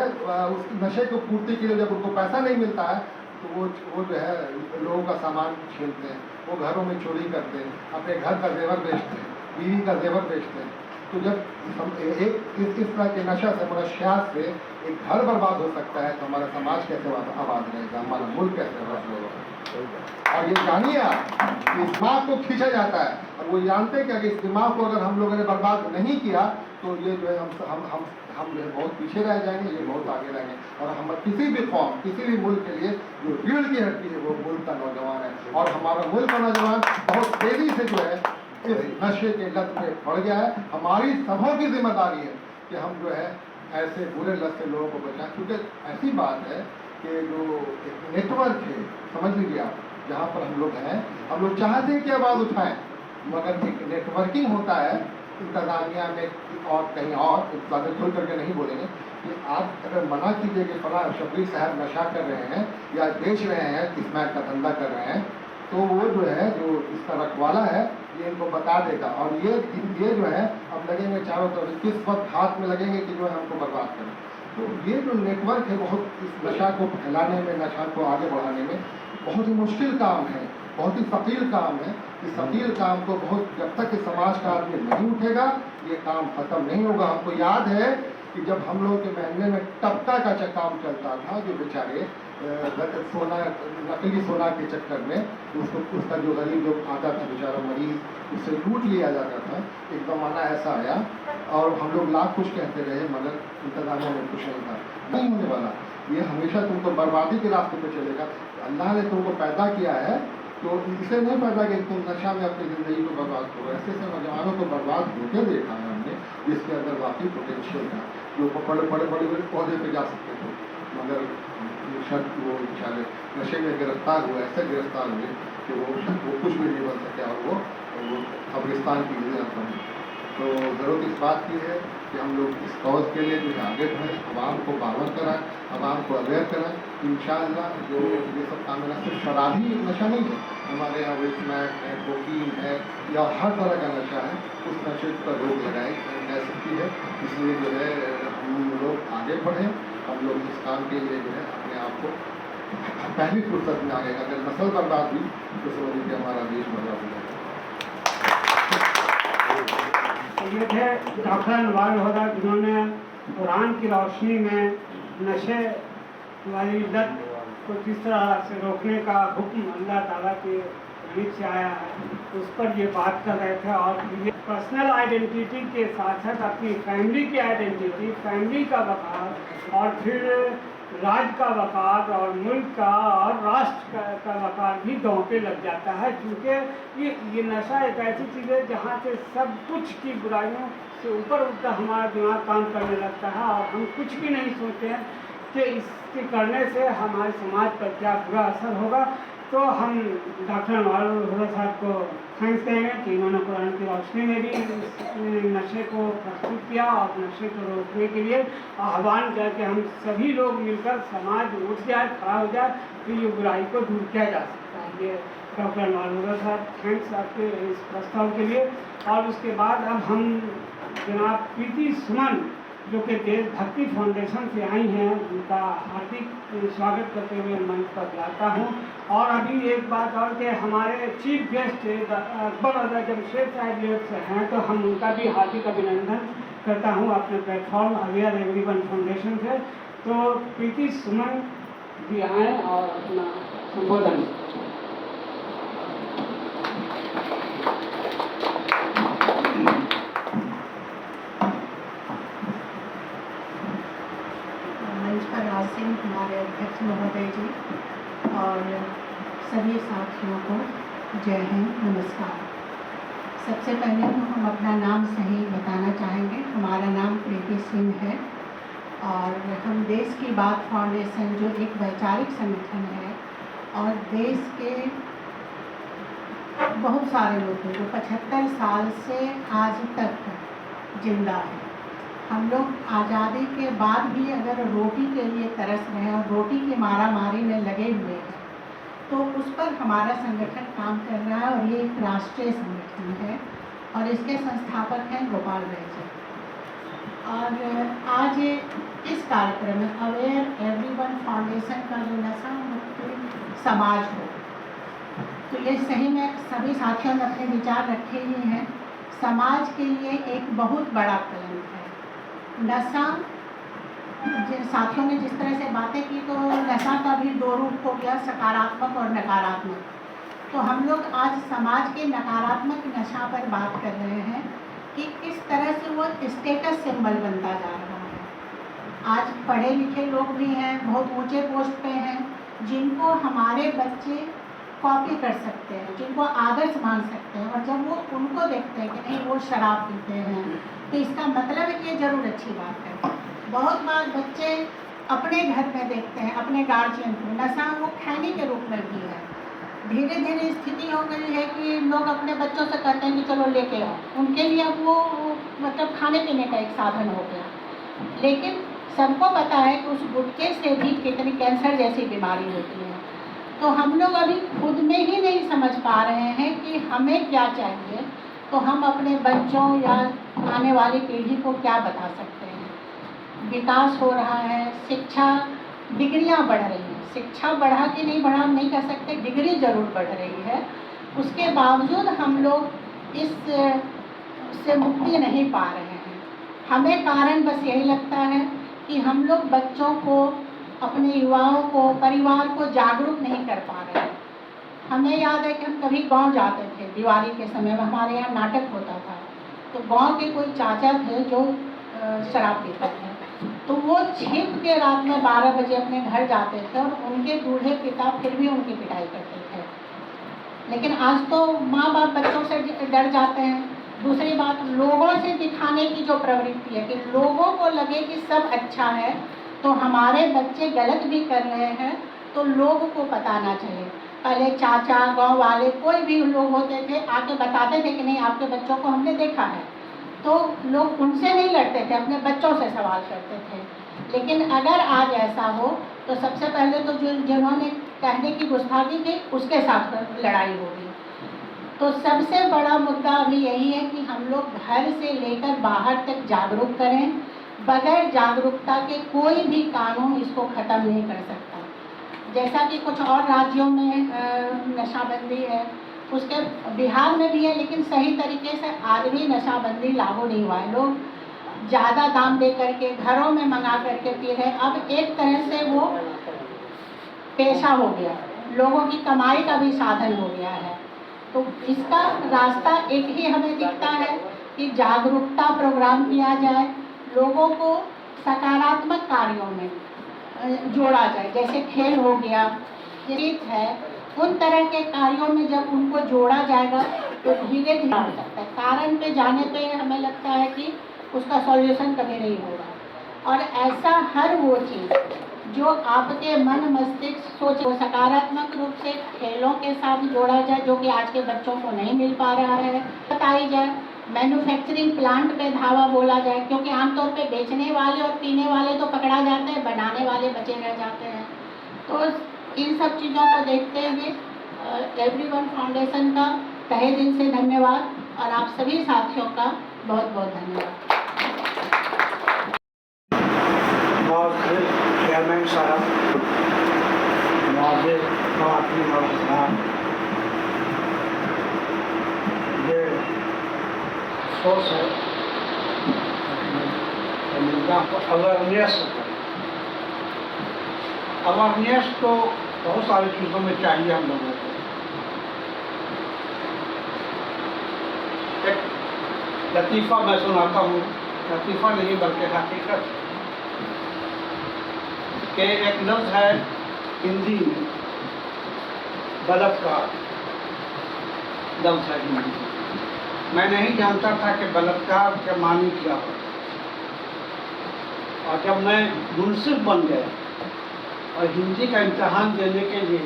उस नशे को पूर्ति के लिए जब उनको पैसा नहीं मिलता है तो वो जो है लोगों का सामान छीनते हैं, वो घरों में चोरी करते हैं, अपने घर का जेवर बेचते हैं, बीवी का जेवर बेचते हैं। तो जब हम एक इस तरह के नशा से, मनशियात से एक घर बर्बाद हो सकता है तो हमारा समाज कैसे आबाद रहेगा, हमारा मुल्क कैसे आबाद होगा। और ये जानिए आप इस दिमाग को खींचा जाता है और वो जानते हैं कि अगर इस दिमाग को अगर हम लोगों ने बर्बाद नहीं किया तो ये जो है हम जो है बहुत पीछे रह जाएंगे, ये बहुत आगे रहेंगे। और हम किसी भी कौम, किसी भी मुल्क के लिए जो रीढ़ की हड्डी है वो मुल्क का नौजवान है, और हमारा मुल्क का नौजवान बहुत तेज़ी से जो है इस नशे के लत में पड़ गया है। हमारी सबों की जिम्मेदारी है कि हम जो है ऐसे बुरे लत से लोगों को बचाएं, क्योंकि ऐसी बात है कि जो एक नेटवर्क है, समझ लीजिए आप, जहाँ पर हम लोग हैं, हम लोग चाहते हैं कि आवाज़ उठाएं, मगर एक नेटवर्किंग होता है इंतज़ामिया में और कहीं और, ज़्यादा खुल करके नहीं बोलेंगे कि आप अगर मना कीजिए कि फला शबरी साहब नशा कर रहे हैं या बेच रहे हैं, स्मैक का धंधा कर रहे हैं, तो वो जो है जो इसका रखवाला है ये इनको बता देगा। और ये जो है अब लगेंगे चारों तरफ, किस वक्त हाथ में लगेंगे कि जो है हमको बर्बाद करें। तो ये जो नेटवर्क है बहुत इस नशा को फैलाने में, नशा को आगे बढ़ाने में बहुत ही मुश्किल काम है, बहुत ही सकील काम है। इस सकील काम को बहुत जब तक इस समाज का आदमी नहीं उठेगा ये काम ख़त्म नहीं होगा। हमको याद है कि जब हम लोग के महल्ले में टपका का काम चलता था, जो बेचारे सोना, नकली सोना के चक्कर में उसका जो गरीब जो आता था बेचारा मरीज, उससे लूट लिया जाता था। एक ज़माना ऐसा आया और हम लोग लाख कुछ कहते रहे मगर इंतजामिया में कुछ नहीं था। नहीं होने वाला, ये हमेशा तुमको बर्बादी के रास्ते पे चलेगा। अल्लाह ने तुमको पैदा किया है तो इसे नहीं पैदा कि तुम नशा में अपनी ज़िंदगी को बर्बाद करो। ऐसे ऐसे नौजवानों को बर्बाद होते देखा है हमने, जिसके अंदर वाकई पोटेंशियल था, जो बड़े बड़े पौधे पे जा सकते थे मगर वो बेचारे नशे में गिरफ्तार हुए, ऐसे गिरफ्तार हुए कि वो कुछ भी नहीं बन सके और वो कब्रिस्तान की गिरफ्तार बने। तो ज़रूरत इस बात की है कि हम लोग इस कौज के लिए जो है आगे बढ़ें, आवाम को बावर कराएं, आवाम को अवेयर कराएं। इंशाअल्लाह जो ये सब काम है, सिर्फ शराबी नशा नहीं है, हमारे यहाँ स्मैक है, कोकीन है या हर तरह का नशा है, उस नशे पर रोक लगाई जा सकती है। इसलिए जो है हम लोग आगे बढ़ें, हम लोग इस काम के लिए जो है अपने आप को पहली फुर्सत में आगे, अगर नस्ल बर्बाद हुई तो समझ लीजिए हमारा देश बर्बाद हो जाएगा। ये थे डॉक्टर अनवार होदा, जिन्होंने कुरान की रोशनी में नशे वाली लत को किस तरह से रोकने का हुक्म अल्लाह ताला की तरफ से आया है उस पर ये बात कर रहे थे। और ये पर्सनल आइडेंटिटी के साथ साथ अपनी फैमिली की आइडेंटिटी, फैमिली का वक़ार और फिर राज्य का वक़ार और मुल्क का और राष्ट्र का वक़ार भी दांव पे लग जाता है। क्योंकि ये नशा एक ऐसी चीज़ है जहाँ से सब कुछ की बुराइयों से ऊपर उठकर हमारा दिमाग काम करने लगता है और हम कुछ भी नहीं सोचते हैं कि इसके करने से हमारे समाज पर क्या बुरा असर होगा। तो हम डॉक्टर अनवार होदा साहब को थैंक्स देंगे कि इन्होंने कुरान की रोशनी में भी इस नशे को प्रस्तुत किया और नशे को रोकने के लिए आह्वान किया कि हम सभी लोग मिलकर समाज उठ जाए, खड़ा हो जाए, फिर ये बुराई को दूर किया जा सकता है। ये डॉक्टर अनवार होदा साहब, थैंक्स आपके इस प्रस्ताव के लिए। और उसके बाद अब हम जनाब प्रीति सुमन जो कि देशभक्ति फाउंडेशन से आई हैं, उनका हार्दिक स्वागत करते हुए मंच पर बुलाता हूँ। और अभी एक बात और कि हमारे चीफ गेस्ट अकबर रज़ा जमशेद साहब से हैं, तो हम उनका भी हार्दिक अभिनंदन करता हूँ अपने प्लेटफॉर्म अवेयर एवरीवन फाउंडेशन से। तो प्रीति सुमन भी आएँ और अपना संबोधन। हमारे अध्यक्ष महोदय जी और सभी साथियों को जय हिंद, नमस्कार। सबसे पहले तो हम अपना नाम सही बताना चाहेंगे। हमारा नाम प्रीति सिंह है और हम देश की बात फाउंडेशन जो एक वैचारिक संगठन है और देश के बहुत सारे लोग हैं जो 75 साल से आज तक जिंदा है। हम लोग आज़ादी के बाद भी अगर रोटी के लिए तरस रहे हैं और रोटी की मारामारी में लगे हुए हैं तो उस पर हमारा संगठन काम कर रहा है और ये एक राष्ट्रीय संगठन है और इसके संस्थापक हैं गोपाल राय जी। और आज इस कार्यक्रम में अवेयर एवरीवन फाउंडेशन का जो नशा मुक्त समाज हो, तो ये सही में सभी साथियों ने अपने विचार रखे ही हैं। समाज के लिए एक बहुत बड़ा कलंक है नशा। साथियों ने जिस तरह से बातें की तो नशा का भी दो रूप हो गया, सकारात्मक और नकारात्मक। तो हम लोग आज समाज के नकारात्मक नशा पर बात कर रहे हैं कि किस तरह से वो स्टेटस सिंबल बनता जा रहा है। आज पढ़े लिखे लोग भी हैं, बहुत ऊंचे पोस्ट पे हैं, जिनको हमारे बच्चे कॉपी कर सकते हैं, जिनको आदर्श मान सकते हैं। और जब वो उनको देखते हैं कि नहीं वो शराब पीते हैं तो इसका मतलब है कि ये ज़रूर अच्छी बात है। बहुत बार बच्चे अपने घर में देखते हैं, अपने गार्जियन को नशा वो खैनी के रूप में भी है। धीरे धीरे स्थिति हो गई है कि लोग अपने बच्चों से कहते हैं कि चलो लेके आओ, उनके लिए अब वो मतलब खाने पीने का एक साधन हो गया। लेकिन सबको पता है कि उस गुटखे से भी कितनी कैंसर जैसी बीमारी होती है। तो हम लोग अभी खुद में ही नहीं समझ पा रहे हैं कि हमें क्या चाहिए, तो हम अपने बच्चों या आने वाली पीढ़ी को क्या बता सकते हैं। विकास हो रहा है, शिक्षा डिग्रियां बढ़ रही हैं, शिक्षा बढ़ा कि नहीं बढ़ा हम नहीं कह सकते, डिग्री ज़रूर बढ़ रही है। उसके बावजूद हम लोग इससे मुक्ति नहीं पा रहे हैं। हमें कारण बस यही लगता है कि हम लोग बच्चों को अपने युवाओं को, परिवार को जागरूक नहीं कर पा रहे हैं। हमें याद है कि हम कभी गांव जाते थे, दिवाली के समय में हमारे यहाँ नाटक होता था, तो गांव के कोई चाचा थे जो शराब पीते थे, तो वो छिप के रात में 12 बजे अपने घर जाते थे और उनके बूढ़े पिता फिर भी उनकी पिटाई करते थे। लेकिन आज तो माँ बाप बच्चों से डर जाते हैं। दूसरी बात, लोगों से दिखाने की जो प्रवृत्ति है कि लोगों को लगे कि सब अच्छा है, तो हमारे बच्चे गलत भी कर रहे हैं तो लोगों को बताना चाहिए। पहले चाचा, गांव वाले, कोई भी लोग होते थे, आके बताते थे कि नहीं आपके बच्चों को हमने देखा है, तो लोग उनसे नहीं लड़ते थे, अपने बच्चों से सवाल करते थे। लेकिन अगर आज ऐसा हो तो सबसे पहले तो जिन्होंने कहने की गुस्ताखी की उसके साथ लड़ाई होगी। तो सबसे बड़ा मुद्दा अभी यही है कि हम लोग घर से लेकर बाहर तक जागरूक करें। बगैर जागरूकता के कोई भी कानून इसको ख़त्म नहीं कर सकता। जैसा कि कुछ और राज्यों में नशाबंदी है, उसके बिहार में भी है, लेकिन सही तरीके से आज भी नशाबंदी लागू नहीं हुआ है। लोग ज़्यादा दाम दे करके घरों में मंगा करके पी रहे। अब एक तरह से वो पेशा हो गया, लोगों की कमाई का भी साधन हो गया है। तो इसका रास्ता एक ही हमें दिखता है कि जागरूकता प्रोग्राम किया जाए, लोगों को सकारात्मक कार्यों में जोड़ा जाए, जैसे खेल हो गया, गीत है, उन तरह के कार्यों में जब उनको जोड़ा जाएगा तो धीरे धीरे हो सकता है। कारण पे जाने पे हमें लगता है कि उसका सॉल्यूशन कभी नहीं होगा। और ऐसा हर वो चीज़ जो आपके मन मस्तिष्क सोच को सकारात्मक रूप से खेलों के साथ जोड़ा जाए, जो कि आज के बच्चों को नहीं मिल पा रहा है, बताई जाए। मैन्युफैक्चरिंग प्लांट पे धावा बोला जाए, क्योंकि आमतौर पे बेचने वाले और पीने वाले तो पकड़ा जाते हैं, बनाने वाले बचे रह जाते हैं। तो इन सब चीज़ों को देखते हुए एवरीवन फाउंडेशन का तहे दिल से धन्यवाद और आप सभी साथियों का बहुत बहुत धन्यवाद। चेयरमैन साहब, मुआवजे खवातीन और हज़रात, ये सोच है अवेयरनेस तो बहुत सारी चीज़ों में चाहिए हम लोगों को। एक लतीफ़ा मैं सुनाता हूँ, लतीफ़ा नहीं बल्कि हकीकत कि एक लफ्ज़ है हिंदी में, बलात्कार लफ्ज़ है हिंदी में। मैं नहीं जानता था कि बलात्कार के मानी क्या हो, और जब मैं मुंसिफ बन गया और हिंदी का इम्तहान देने के लिए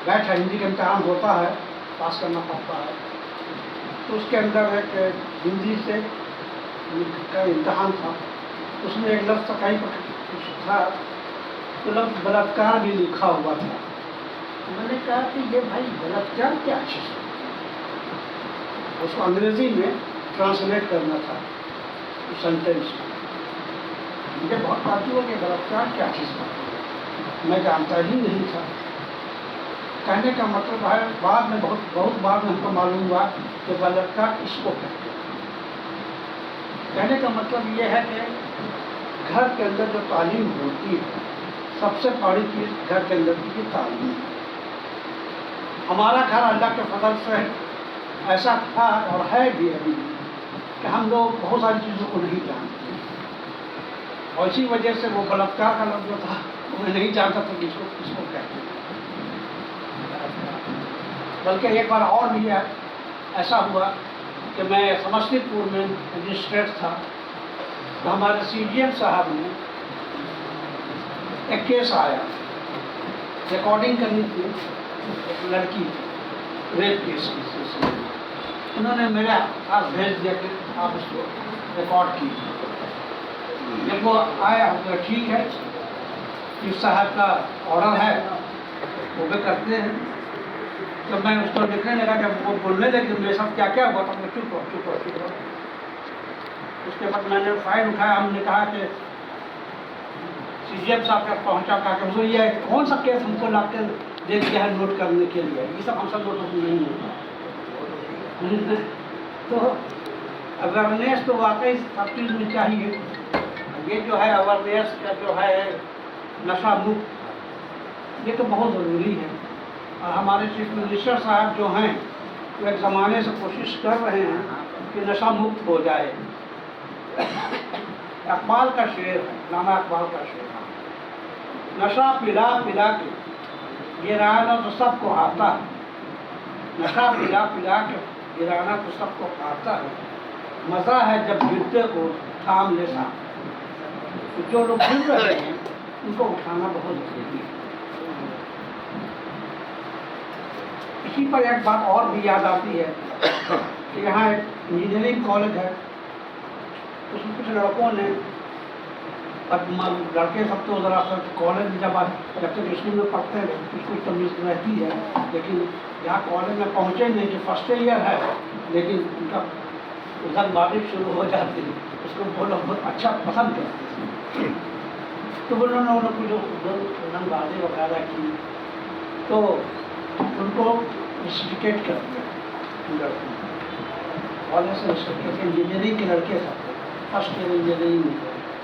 बैठा, हिंदी का इम्तहान होता है, पास करना पड़ता है, तो उसके अंदर एक हिंदी से का इम्तहान था, उसमें एक लफ्ज़ था, कहीं पर था तो लफ्ज़ बलात्कार भी लिखा हुआ था। मैंने कहा कि ये भाई बलात्कार क्या चीज़ है, उसको अंग्रेज़ी में ट्रांसलेट करना था उस सेंटेंस में। मुझे बहुत ताज्जुब हो कि बलात्कार क्या चीज़ है, मैं जानता ही नहीं था। कहने का मतलब है, बाद में बहुत बाद में हमको मालूम हुआ कि बलात्कार इसको कहते हैं। कहने का मतलब ये है कि घर के अंदर जो तालीम होती है, सबसे बड़ी चीज़ घर के अंदर की तालीम है। हमारा घर अल्लाह के फजल से ऐसा था और है भी अभी कि हम लोग बहुत सारी चीज़ों को नहीं जानते, और इसी वजह से वो बलात्कार का लफ्ज़ जो था वो मैं नहीं जानता था कि इसको किसको कहते हैं। बल्कि एक बार और भी है, ऐसा हुआ कि मैं समस्तीपुर में मजिस्ट्रेट था, तो हमारे CDM साहब ने एक केस आया, रिकॉर्डिंग करनी थी एक लड़की रेप केस की। उन्होंने मेरे पास भेज दिया कि आप उसको रिकॉर्ड कीजिए। जब वो आया तो ठीक है, इस साहब का ऑर्डर है वो भी करते हैं। जब मैं उसको लिखने लगा, जब वो बोलने लगे मेरे साथ क्या क्या हुआ, तब मैं चुप रहो। उसके बाद मैंने फाइल उठाया, हमने कहा कि CGM साहब तक पहुँचा, कहा कि हुजूर ये कौन सा केस हमको ला कर दे दिया है नोट करने के लिए, ये सब हमसे नोट नहीं होता। तो अवेयरनेस तो वाकई सब चीज़ में चाहिए। ये जो है अवेयरनेस का जो है नशा मुक्त, ये तो बहुत ज़रूरी है। और हमारे चीफ मिनिस्टर साहब जो हैं वो एक ज़माने से कोशिश कर रहे हैं कि नशा मुक्त हो जाए। इकबाल का शेर है, नामा इकबाल का शेर है, नशा पिला पिला के गिराना तो सबको आता है, नशा पिला पिला के गिराना तो सबको आता है, मज़ा है जब गिरते को थाम ले साथ। तो जो लोग गिर रहे हैं उनको उठाना बहुत जरूरी है। इसी पर एक बात और भी याद आती है कि यहाँ एक इंजीनियरिंग कॉलेज है, उसमें कुछ लड़कों ने, लड़के सब तो ज़रा कॉलेज में जब तक स्कूल में पढ़ते हैं कुछ तमीज़ रहती है, लेकिन यहाँ कॉलेज में पहुँचे नहीं कि फर्स्ट ईयर है, लेकिन उनका उधरबाजी शुरू हो जाती है, उसको वो लोग बहुत अच्छा पसंद करते हैं। तो उन्होंने कुछ उधरबाजी वगैरह की तो उनको रिस्ट्रिकेट कर दिया लड़कों कॉलेज से, रिस्ट्रिकेट इंजीनियरिंग के लड़के सब फर्स्ट ईयर इंजीनियरिंग में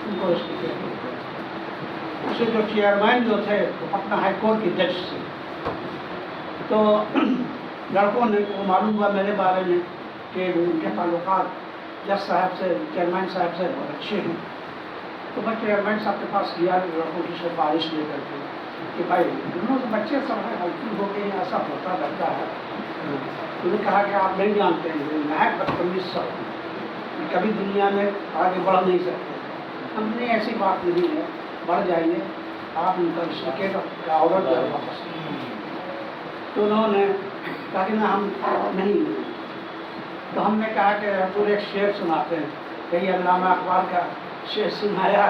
उनको रिस्ट्रिकेट कर दिया। उससे जो चेयरमैन जो थे वो पटना हाई कोर्ट के जज से, तो लड़कों ने वो मालूम हुआ मेरे बारे में कि उनके ताल्लुकात जज साहब से, चेयरमैन साहब से बहुत अच्छे हैं। तो मैं चेयरमैन साहब के पास गया लड़कों की सिफारिश लेकर के कि भाई दोनों बच्चे सब है, गलती हो गई, ऐसा होता रहता है। उन्होंने कहा कि आप नहीं जानते हैं, महक बदतमीज सब कभी दुनिया में आगे बढ़ नहीं सकते। हमने ऐसी बात नहीं है, बढ़ जाइए, आप उनका रिस्ट्रिकेट का ऑर्डर करें वापस। तो उन्होंने कहा कि ना हम नहीं। तो हमने कहा कि पूरे एक शेर सुनाते हैं, कहीं अल्लामा इकबाल का शेर सुनाया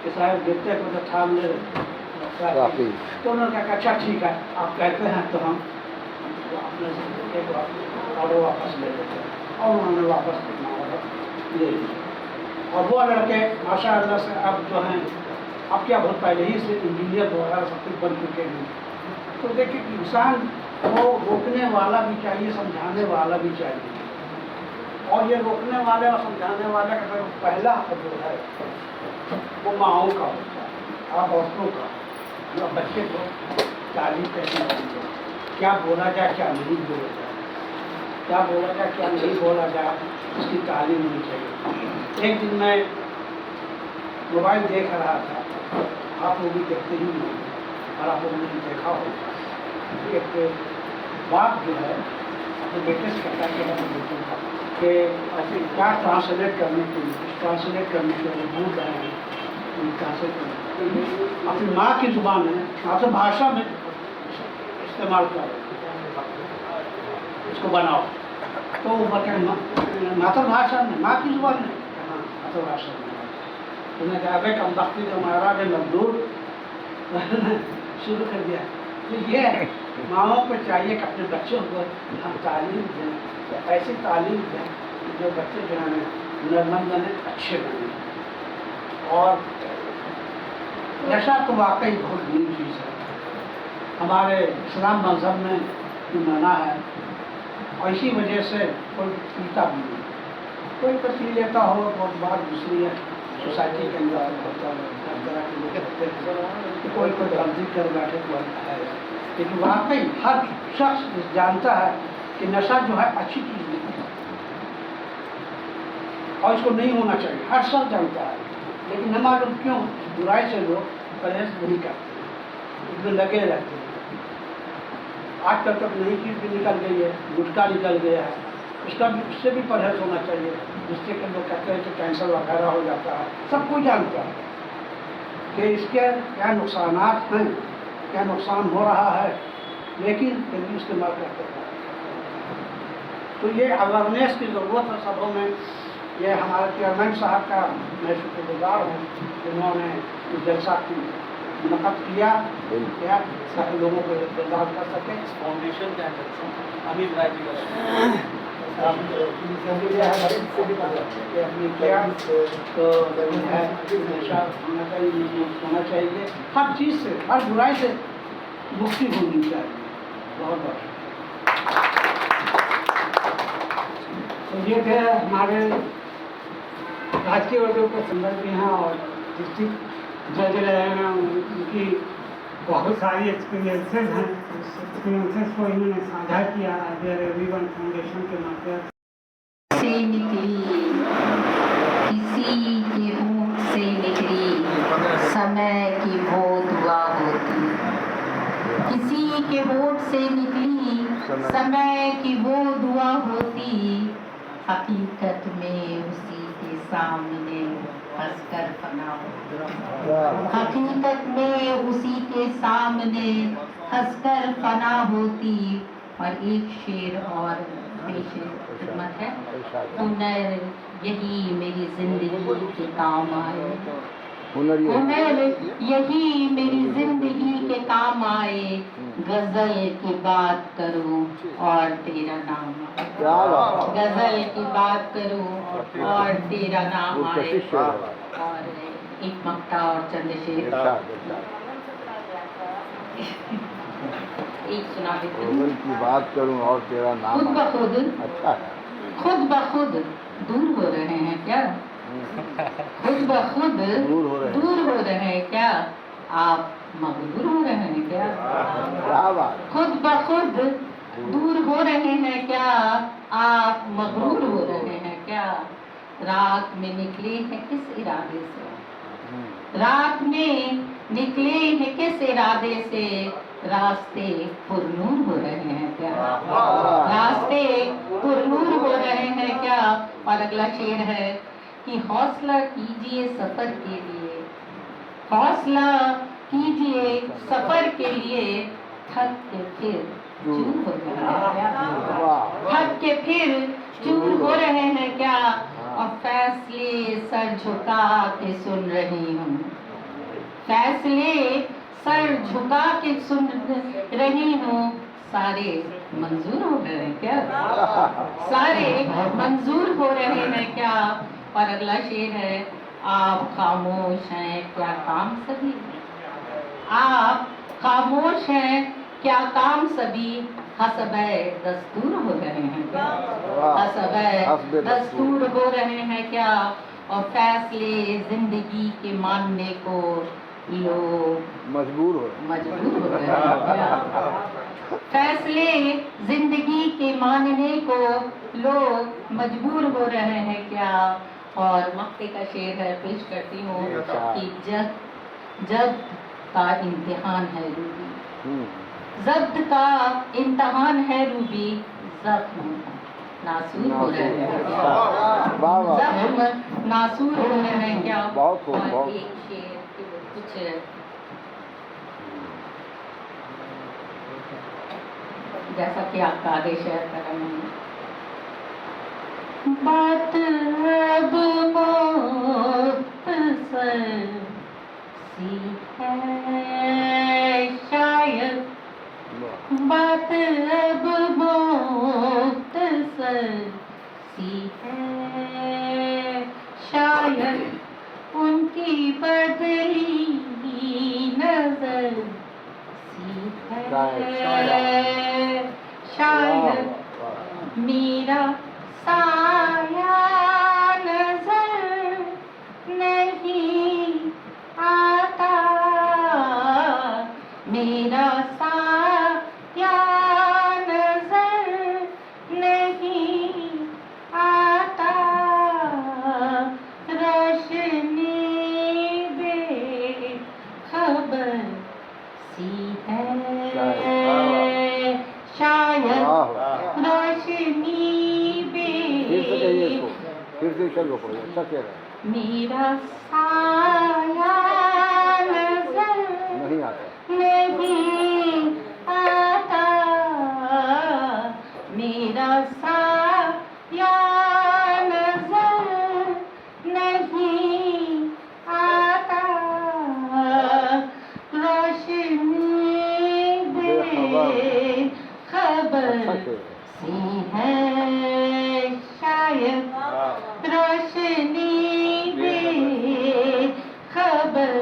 कि साहब गिरते को तो थाम ले। तो उन्होंने कहा अच्छा ठीक है, आप कहते हैं तो हम अपने एक ऑर्डर वापस ले लेते हैं। और उन्होंने वापस अपना ऑर्डर ले लिया। और वो लड़के माशाअल्लाह से अब जो हैं, अब क्या बहुत पहले ही से इंजीनियर वगैरह सब कुछ बन चुके हैं। तो देखिए इंसान को रोकने वाला भी चाहिए, समझाने वाला भी चाहिए। और ये रोकने वाले और समझाने वाले का पहला हक जो है वो माओं का होता है, आप औरतों का, जो बच्चे को तालीम कैसे देंगे, क्या बोला जाए क्या नहीं बोला जाए, क्या बोला जाए क्या नहीं बोला जाए, उसकी तालीम होनी चाहिए। एक दिन मैं मोबाइल देख रहा था, आप लोग भी देखते ही नहीं और आप लोगों ने देखा होगा, एक बाप जो है अपने बेटे से कहता है कि ऐसे क्या ट्रांसलेट करने के लिए भूल रहे हैं, ट्रांसलेट करने अपनी माँ की ज़ुबान है, मातृभाषा में इस्तेमाल करो, इसको बनाओ। तो वो मातृभाषा में, माँ की ज़ुबान में, हाँ मातृभाषा में। उन्हें कहा भाई कम वक्ती जो महाराज है मजदूर शुरू कर दिया। तो ये माओं को चाहिए कि अपने बच्चों को हम तालीम दें, ऐसी तालीम दें जो बच्चे जो है हुनरमंद बने, अच्छे बने। और नशा तो वाकई बहुत बुरी चीज़ है, हमारे इस्लाम मज़हब में भी मना है। और इसी वजह से कोई पीता भी नहीं, कोई तो पी लेता हो, बहुत बात दूसरी है सोसाइटी के अंदर होता है, हर तरह के लोग होते हैं, कोई गलती कर बैठे तो है। लेकिन वाकई हर शख्स जानता है कि नशा जो है अच्छी चीज़ नहीं है और इसको नहीं होना चाहिए, हर शख्स जानता है। लेकिन न मालूम क्यों बुराई से लोग परहेज नहीं करते, इसमें लगे रहते हैं। आजकल तक नई चीज़ भी निकल गई है, गुटखा निकल गया है, उससे भी परहेज होना चाहिए, जिससे कि लोग कहते हैं कि कैंसर वगैरह हो जाता है। सब कोई जानता है कि इसके क्या नुकसानात हैं, क्या नुकसान हो रहा है, लेकिन फिर भी इस्तेमाल करते हैं। तो ये अवेयरनेस की ज़रूरत है सबों में। ये हमारे चेयरमैन साहब का मैं शुक्रगुजार हूँ, जिन्होंने इस जलसा की नक़द किया ताकि लोगों को इल्तज़ाम कर सकें। फाउंडेशन का अमित राय जी का होना चाहिए, हर चीज़ से, हर बुराई से मुक्ति होनी चाहिए। बहुत बहुत तो ये थे हमारे राजकीय वर्गों के संदर्भ में हैं और डिस्ट्रिक्ट जज रहे हैं, उनकी बहुत सारी एक्सपीरियंसेस हैं। उस एक्सपीरियंसेस को इन्होंने साझा किया देयर एवरीवन फाउंडेशन के माध्यम से निकली, किसी के होंठ से निकली, समय की वो दुआ होती। किसी के होंठ से निकली, समय की वो दुआ होती। हकीकत में उसी के सामने हंसकर फना होती। हकीकत में उसी के सामने हंसकर फना होती। और एक शेर और पेश खिदमत है। हुनर यही मेरी जिंदगी के काम आए, हुनर यही मेरी जिंदगी के काम आए। गजल की बात करूं और तेरा नाम आए, गजल की बात करूं और तेरा नाम आए। और एक मक्ता और चंद शेर एक सुना देती हूँ। की बात करूं और तेरा नाम खुद ब खुद, अच्छा है। खुद ब खुद दूर हो रहे हैं क्या? खुद ब खुद दूर हो रहे हैं क्या? आप मगरूर हो रहे हैं क्या? खुद ब खुद दूर हो रहे हैं क्या? आप मगरूर हो रहे हैं क्या? रात में निकले हैं किस इरादे से? रात में निकले हैं किस इरादे से? रास्ते पुरनूर हो रहे हैं क्या? रास्ते पुरनूर हो रहे हैं क्या? और अगला शेर है कि हौसला कीजिए सफर के लिए, हौसला कीजिए सफर के लिए। थक के फिर चूर हो रहे हैं क्या? थक के फिर चूर हो रहे हैं क्या? और फैसले सर झुका के सुन रही हूँ, फैसले सर झुका के सुन रही हूँ। सारे मंजूर हो रहे हैं क्या? सारे मंजूर हो रहे हैं क्या? और अगला शेर है आप खामोश हैं क्या काम सभी? आप खामोश हैं क्या काम सभी? हसबे दस्तूर हो रहे हैं क्या? हसबे दस्तूर हो रहे हैं क्या? और फैसले जिंदगी के मानने को लोग मजबूर हो रहे हैं क्या? फैसले जिंदगी के मानने को लोग मजबूर हो रहे हैं क्या? और मक्ते का शेर है, पेश करती हूँ कि जब्त का इम्तिहान है रूबी, जब्त का इम्तिहान है रूबी। जख्म नासूर हो रहे हैं क्या? जख्म नासूर हो रहे हैं क्या? और एक शेर कुछ जैसा कि आपका आदेश है करम बात अब मुख्तसर सी है शायद, बात अब मुख्तसर सी है शायद। उनकी बदली नजर सी है शायद। मेरा साया नजर नहीं आता, मेरा साया नजर नहीं आता। रोशनी बेखबर सी है शायद। रोशनी मेरा साया नजर नहीं आता, मेरा साया नजर नहीं आता। रोशनी बेखबर सी है शायद। रोशनी बेखबर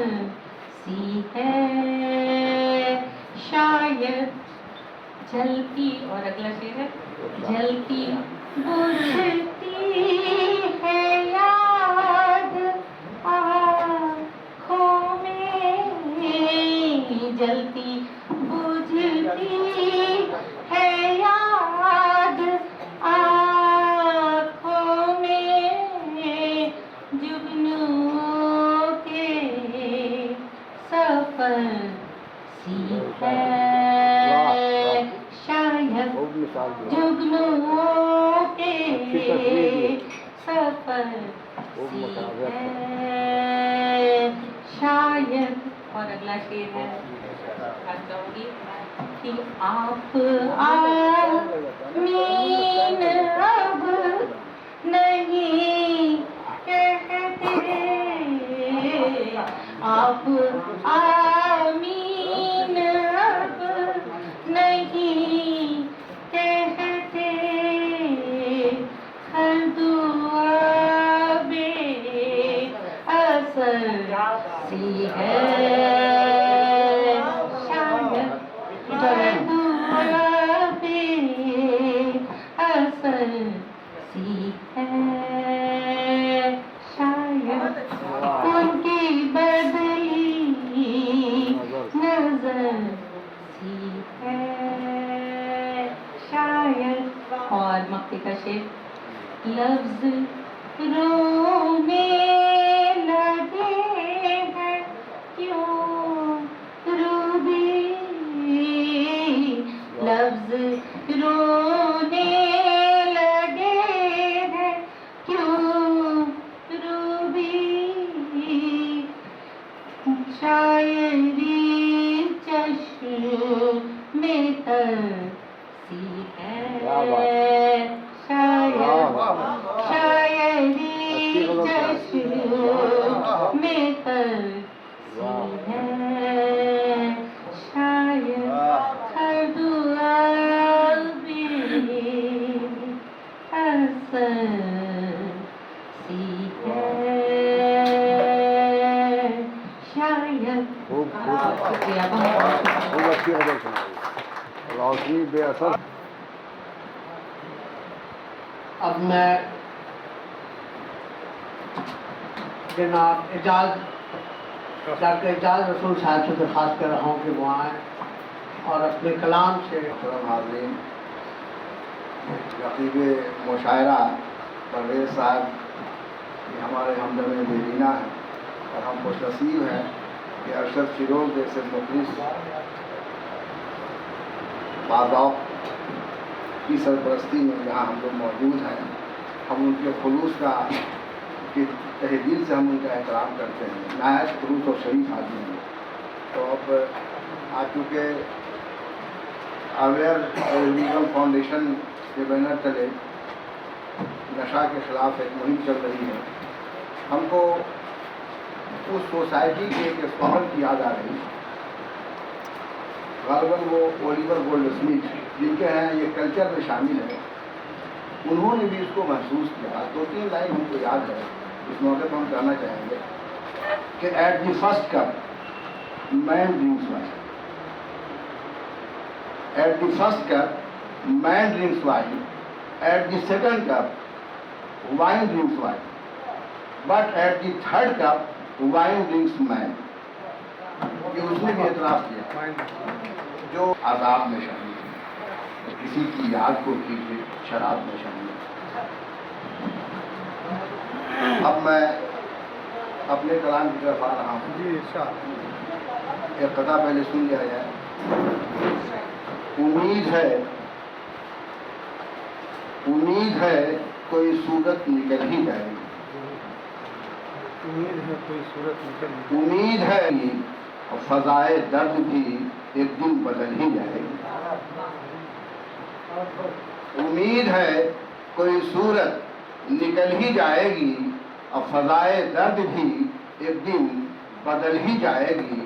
सी है शायद। जलती, और अगला शेर है जलती बुझती है याद आँखों में सी है शायद। और अगला शेर है, गाऊंगी कि आप आमीन अब नहीं कहते, आप आमीन अब नहीं कहते, हर दुआ बेअसर सी है शायद, हर दुआ बेअसर सी है शायद, उनकी बदली नजर सी है शायद। और मक्के का शेर, लफ्ज रोने लगे हैं क्यों रूबी, लफ्ज रोने लगे हैं क्यों रूबी, शायरी चश्मे तरसी है शायद, शायरी चश्मे तरसी है शायद, हर दुआ बेअसर सी है शायद। शुक्रिया, बहुत अच्छी गजल सुनाई, रोशनी बेअसर। अब मैं जनाब एजाज, डॉक्टर एजाज रसूल साहब से दरख्वास्त कर रहा हूँ कि वो आएँ और अपने कलाम से। हाज़रीन, रकीब मुशायरा परवेज़ साहब ये हमारे हमदम बेरीना है और हम खुशनसीब हैं कि अरशद फिरोज जैसे मुखलिस बाज़ौक़ की सरपरस्ती में यहाँ हम लोग मौजूद हैं। हम उनके खुलूस का कि तहे दिल से हम उनका एहतराम करते हैं। नायत खुलूस और शरीफ आदमी हैं। तो अब आ चुके अवेयर लीगल फाउंडेशन के बैनर तले नशा के ख़िलाफ़ एक मुहिम चल रही है। हमको उस सोसाइटी के एक स्कॉलर की याद आ रही, ग़ालिबन वो ओलिवर गोल्डस्मिथ जिनके हैं ये कल्चर में शामिल है, उन्होंने भी इसको महसूस किया। 2-3 लाइन हमको याद है, इस मौके पर हम कहना चाहेंगे कि at the first cup man drinks wine, at the first cup man drinks wine, at the second cup wine drinks wine, but at the third cup wine drinks man. ये उसने भी एतराफ़ किया जो आज़ाब में शामिल है, किसी की याद को कीजिए शराब में शामिल है। अब मैं अपने कलाम की तरफ आ रहा हूँ। जी एक कथा पहले सुन लिया जाए। उम्मीद है कोई सूरत निकल ही जाएगी, उम्मीद है कोई सूरत निकल, उम्मीद है कि फ़ज़ाए दर्द भी एक दिन बदल ही जाएगी, उम्मीद है कोई सूरत निकल ही जाएगी और फ़ज़ाए दर्द भी एक दिन बदल ही जाएगी।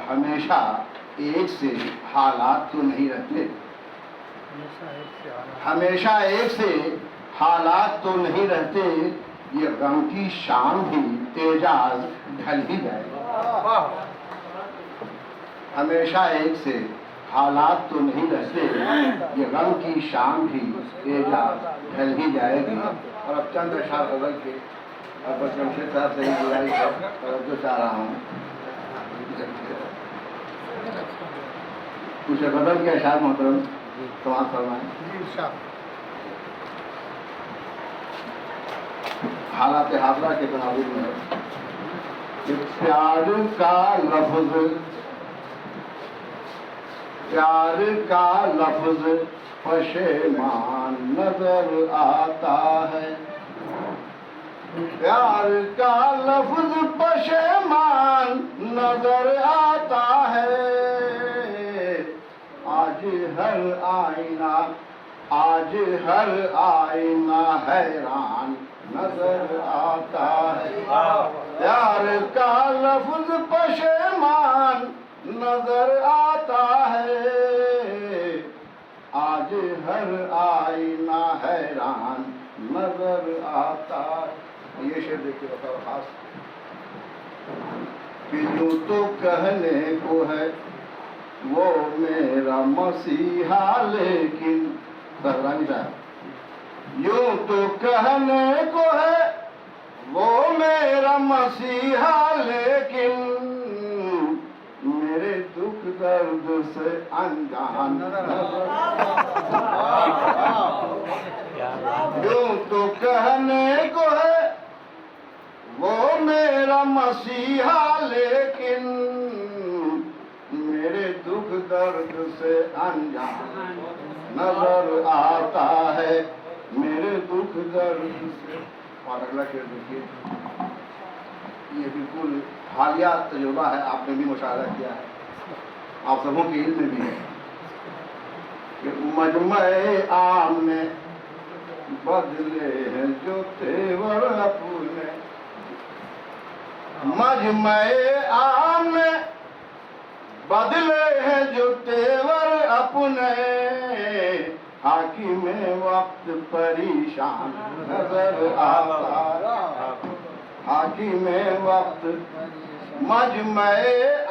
हमेशा एक से हालात तो नहीं रहते, हमेशा एक से हालात तो नहीं रहते, ये गम की शाम भी एजाज ढल ही जाएगी। हमेशा एक से हालात तो नहीं रहते, ये गम की शाम भी एजाज ढल ही जाएगी। और अब चंद अशार गज़ल के अब्बस जमशेद साहब से ही गुजारिश है, तवज्जो चाह रहा हूँ। कुछ गज़ल के अशार मोहतरम समाप्त फरमाएं। हालात हाज़रा के तनाज़ुर में कि प्यार का लफ्ज़ पशेमान नजर आता है, प्यार का लफ्ज पशेमान नजर आता है। आज हर आईना हैरान नजर आता है। प्यार का लफ्ज पशेमान नजर आता है। आज हर आईना हैरान नजर आता है। ये शेर देखिए बताओ खास कि यूं तो कहने को है वो मेरा मसीहा, लेकिन सहरानी साहब यूं तो कहने को है वो मेरा मसीहा, लेकिन मेरे दुख दर्द से अनजान यूं तो कहने को है वो मेरा मसीहा, लेकिन मेरे दुख दर्द से अनजान नजर आता है। मेरे दुख दर्द से। और अगला शेर देखिए, ये बिल्कुल हालिया तजुर्बा है, आपने भी मुशाहरा किया है, आप सबों के इल्म में भी है कि मजमे आम ने बदले हैं जो तेवर अपने। मजमे आम ने बदले हैं जो तेवर अपने। हाकिम वक्त परेशान नजर आता। हाकिम वक्त मजमे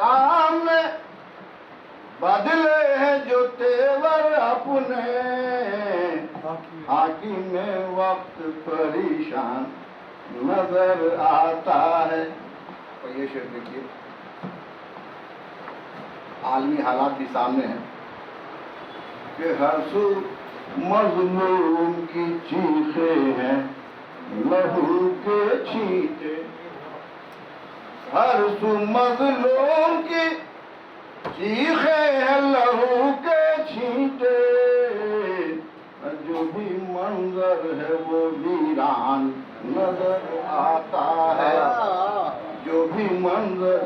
आम ने बदले हैं जो तेवर अपने। हाकिम वक्त परेशान नजर आता है। और ये शेर देखिए, आलमी हालात भी सामने हैं कि हर सू मजलूम की चीखें हैं लहू के छींटे। हर सू मजलूम की चीखें हैं लहू के छींटे। जो भी मंजर है वो वीरान नजर आता है। जो भी मंजर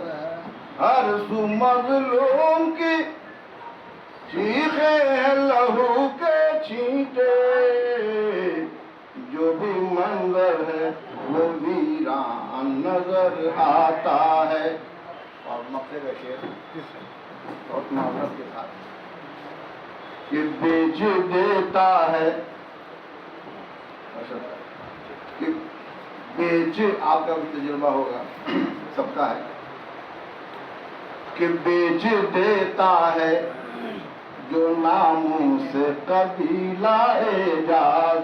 हर सू मजलूम की चीखें हैं लहू के छींटे। जो भी मंजर है वो वीरान नजर आता है। और मक्के का शेर बहुत मुहावरत के साथ कि बेच देता है कि बेच, आपका भी तजुर्बा होगा सबका है कि बेच देता है जो नामों से कबीला एजाज।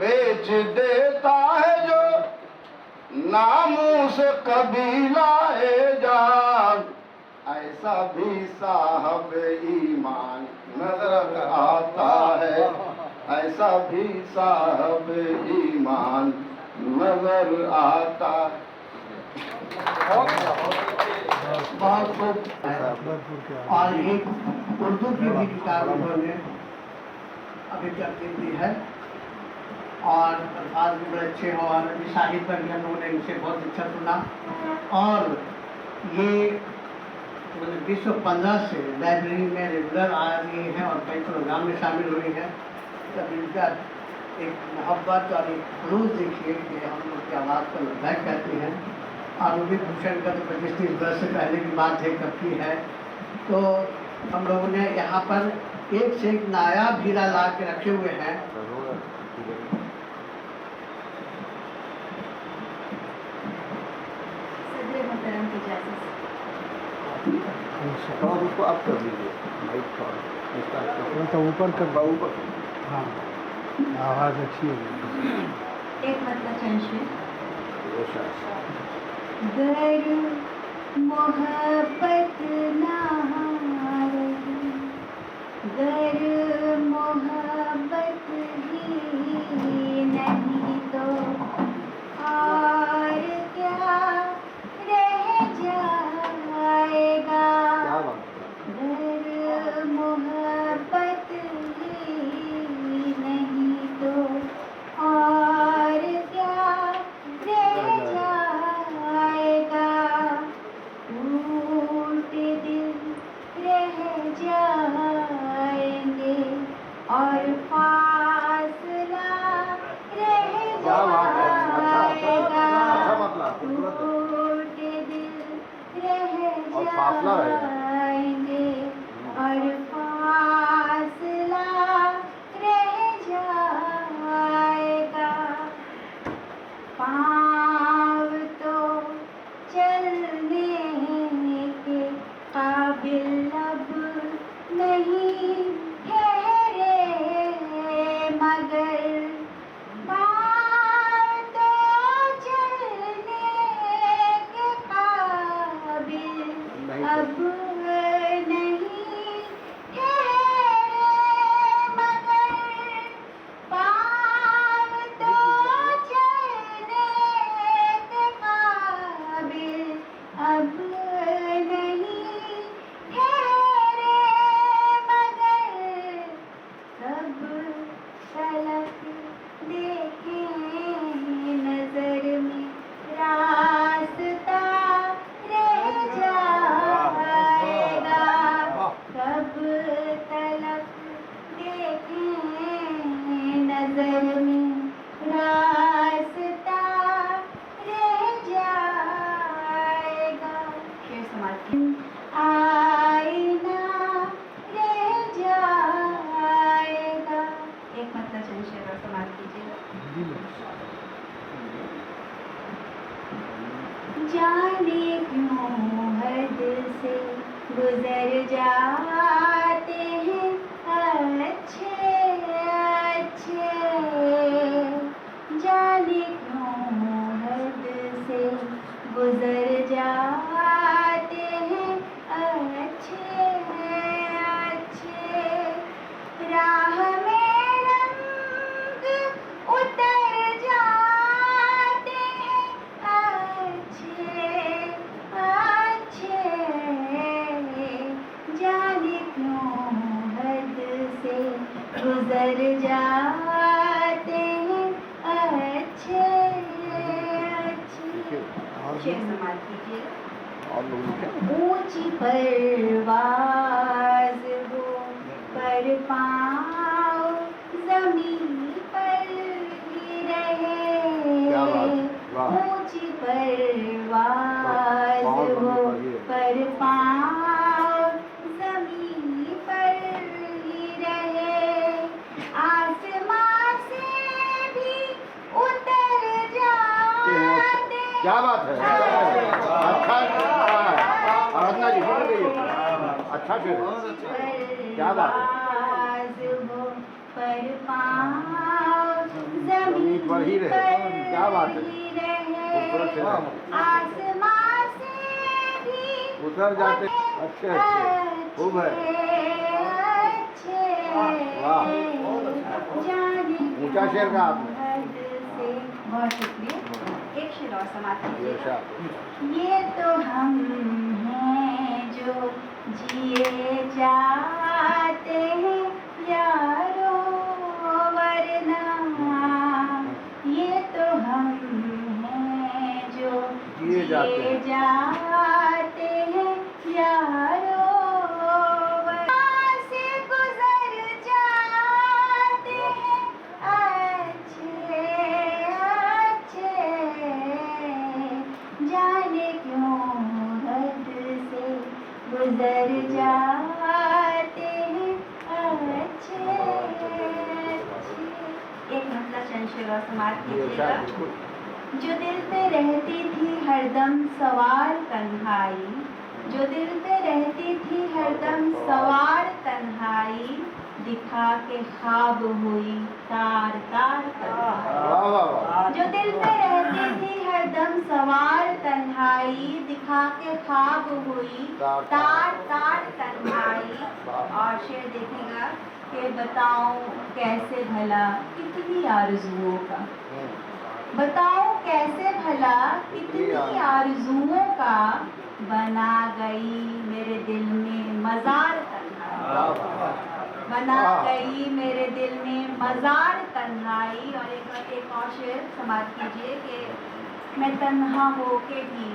बेच देता है जो नामों से कबीला एजाज। ऐसा भी साहब ईमान नजर आता है। ऐसा भी साहब ईमान नजर आता। बहुत खूब। और एक उर्दू की भी किताब उन्होंने अभी तरतीब दी है और अल्फाज भी बड़े अच्छे हो और साहित्य पर भी हम लोगों ने इनसे बहुत अच्छा सुना। और ये 2015 से लाइब्रेरी में रेगुलर आ रही हैं और कई प्रोग्राम में शामिल हुई हैं। तब इनका एक मोहब्बत और एक खलूस देखिए कि हम लोग की आवाज़ को लब्बैक कहते हैं। और भी भूषण का तो 25-30 वर्ष से पहले की बात है कब की है। तो हम लोगों ने यहाँ पर एक से एक नायाब हीरा ला के रखे हुए हैं। और उसको आप कर लीजिए तो ऊपर कर ऊपर। हाँ आवाज़ अच्छी होगी। एक मतलब चंशे गर मोहब्बत ना रही, गर मोहब्बत ही नहीं तो और क्या रह जाएगा। गर मोहब्बत ही नहीं तो और क्या और फासला रहेगा। जाएंगे और फासला रह जाएगा। पाँव तो चलने के काबिल अब नहीं ठहरे, मगर पाँव तो चलने के काबिल अब नहीं ठहरे, मगर पाँव तो चलने के काबिल अब नहीं ठहरे, मगर सब तलक देखें नजर में रास्ता रह जाएगा। कब तलक देखें नजर में रास्ता रह जाएगा। शेर समाप्ति। आईना रह जाएगा। एक मतलब चंद शेर और समाप्त कीजिएगा। जाने क्यों हद से गुजर जाते हैं अच्छे अच्छे, जाने क्यों हद से गुजर जाते हैं अच्छे अच्छे। राह में रंग उतर जाते हैं अच्छे अच्छे, जाने क्यों हद से गुजर जाते हैं अच्छे अच्छे। शेर समाप्त कीजिए। ऊंची परवाज़ हो पर पाँव ज़मीन पर ही रहे। ऊंची परवाज़ हो पर पाँव ज़मीन पर ही रहे। आसमां से भी उतर जाते। क्या बात है, अच्छा आराधना जी बोल रही है, अच्छा शेर है, क्या बात है। पर पाँव जमीन पर ही रहे, क्या बात है, खूबसूरत शेर है। आसमां से भी उतर जाते, अच्छे अच्छे, खूब है, वाह, ऊंचा शेर का आपने। बहुत शुक्रिया। एक शेर और समाप्त कीजिए। बेशक। ये तो हम हैं जो जिए जाते हैं यारों, वरना ये तो हम हैं जो जिए जाते हैं यारों, वरना से गुजर जाते हैं अच्छे अच्छे। जाने क्यों हद से गुजर जाते हैं अच्छे अच्छे। एक मतलब चंद शेर और समाप्त कीजिएगा। जो दिल पे रहती थी हरदम सवार तन्हाई, जो दिल पे रहती थी हरदम सवार तन्हाई, दिखा के ख्वाब हुई तार तार तन्हाई। जो दिल पे रहती थी हरदम सवार तन्हाई, दिखा के ख्वाब हुई तार तार तन्हाई। और शेर देखिएगा कि बताऊं कैसे भला कितनी आरज़ुओं का, बताओ कैसे भला कितनी आरज़ुओं का बना गई मेरे दिल में मज़ार तन्हाई, बना गई मेरे दिल में मज़ार तन्हाई। और एक और शेर समाप्त कीजिए कि मैं तन्हा होके भी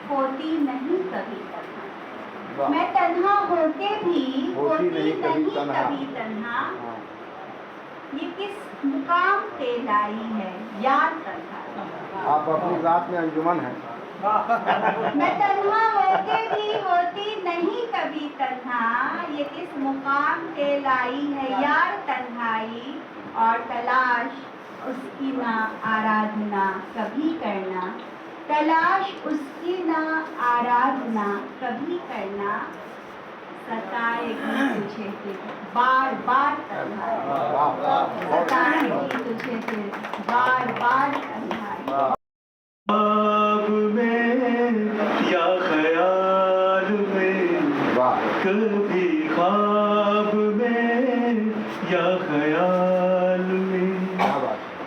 होती नहीं कभी तन्हा, मैं तन्हा होके भी होती नहीं कभी तन्हा। ये किस मुकाम पे लाई है यार तन्हा। आप अपनी रात में अंजुमन हैं, मैं तन्हा होके भी होती नहीं कभी तन्हा, ये किस मुकाम पे लाई है यार तन्हाई, और तलाश उसकी ना आराधना कभी करना, तलाश उसकी ना आराधना कभी करना, सताएगी तुझे फिर बार बार तन्हाई, सताएगी तुझे फिर बार बार तन्हाई। ख्वाब में या ख्याल में, कभी ख्वाब में या ख्याल में,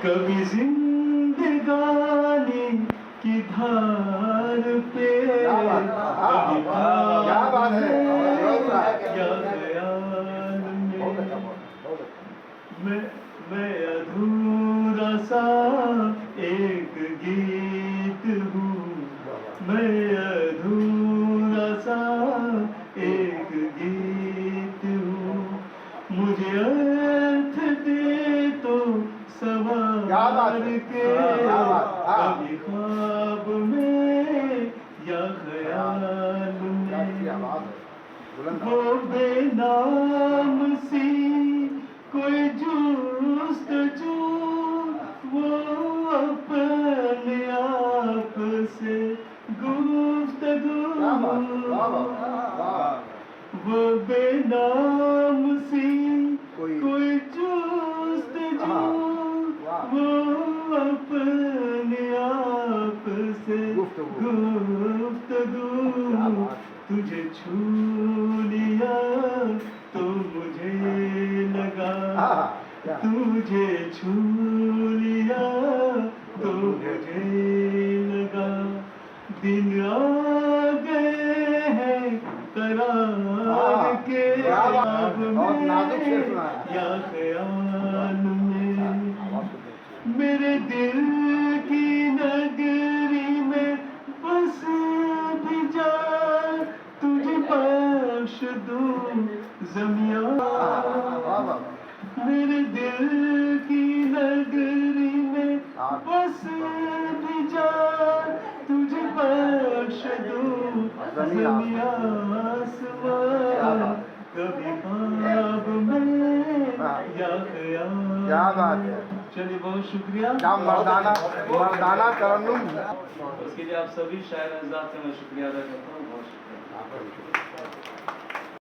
कभी जिंदगानी की धार पे, कभी ख्वाब में या ख्याल में, मैं अधूरा सा एक गीत हूँ, मैं अधूरा सा एक गीत हूँ, मुझे अर्थ दे तो सवार के, कभी ख्वाब में या ख्याल में, वो बेनाम सी कोई जुस्तजू, वो अपने आप से गुफ्तगू, वो बेनाम सी कोई जुस्तजू, वो अपने आप से गुफ्तगू, तुझे छू लिया तो मुझे लगा, तुझे छू लिया तो मुझे लगा, दिन आ गए हैं करार के ख्वाब में या ख्याल में, मेरे दिल की नगरी में बस भी जा, तुझे बख्श दूं ज़मियां, मेरे दिल की नगरी में बस भी जा, तुझे बख्श दूं ज़मियां आसमां, कभी ख्वाब में या ख्याल। क्या बात है, चलिए बहुत शुक्रिया। क्या मर्दाना मर्दाना तरन्नुम। उसके लिए आप सभी शायर हज़रात से मैं शुक्रिया अदा करता हूँ। बहुत शुक्रिया।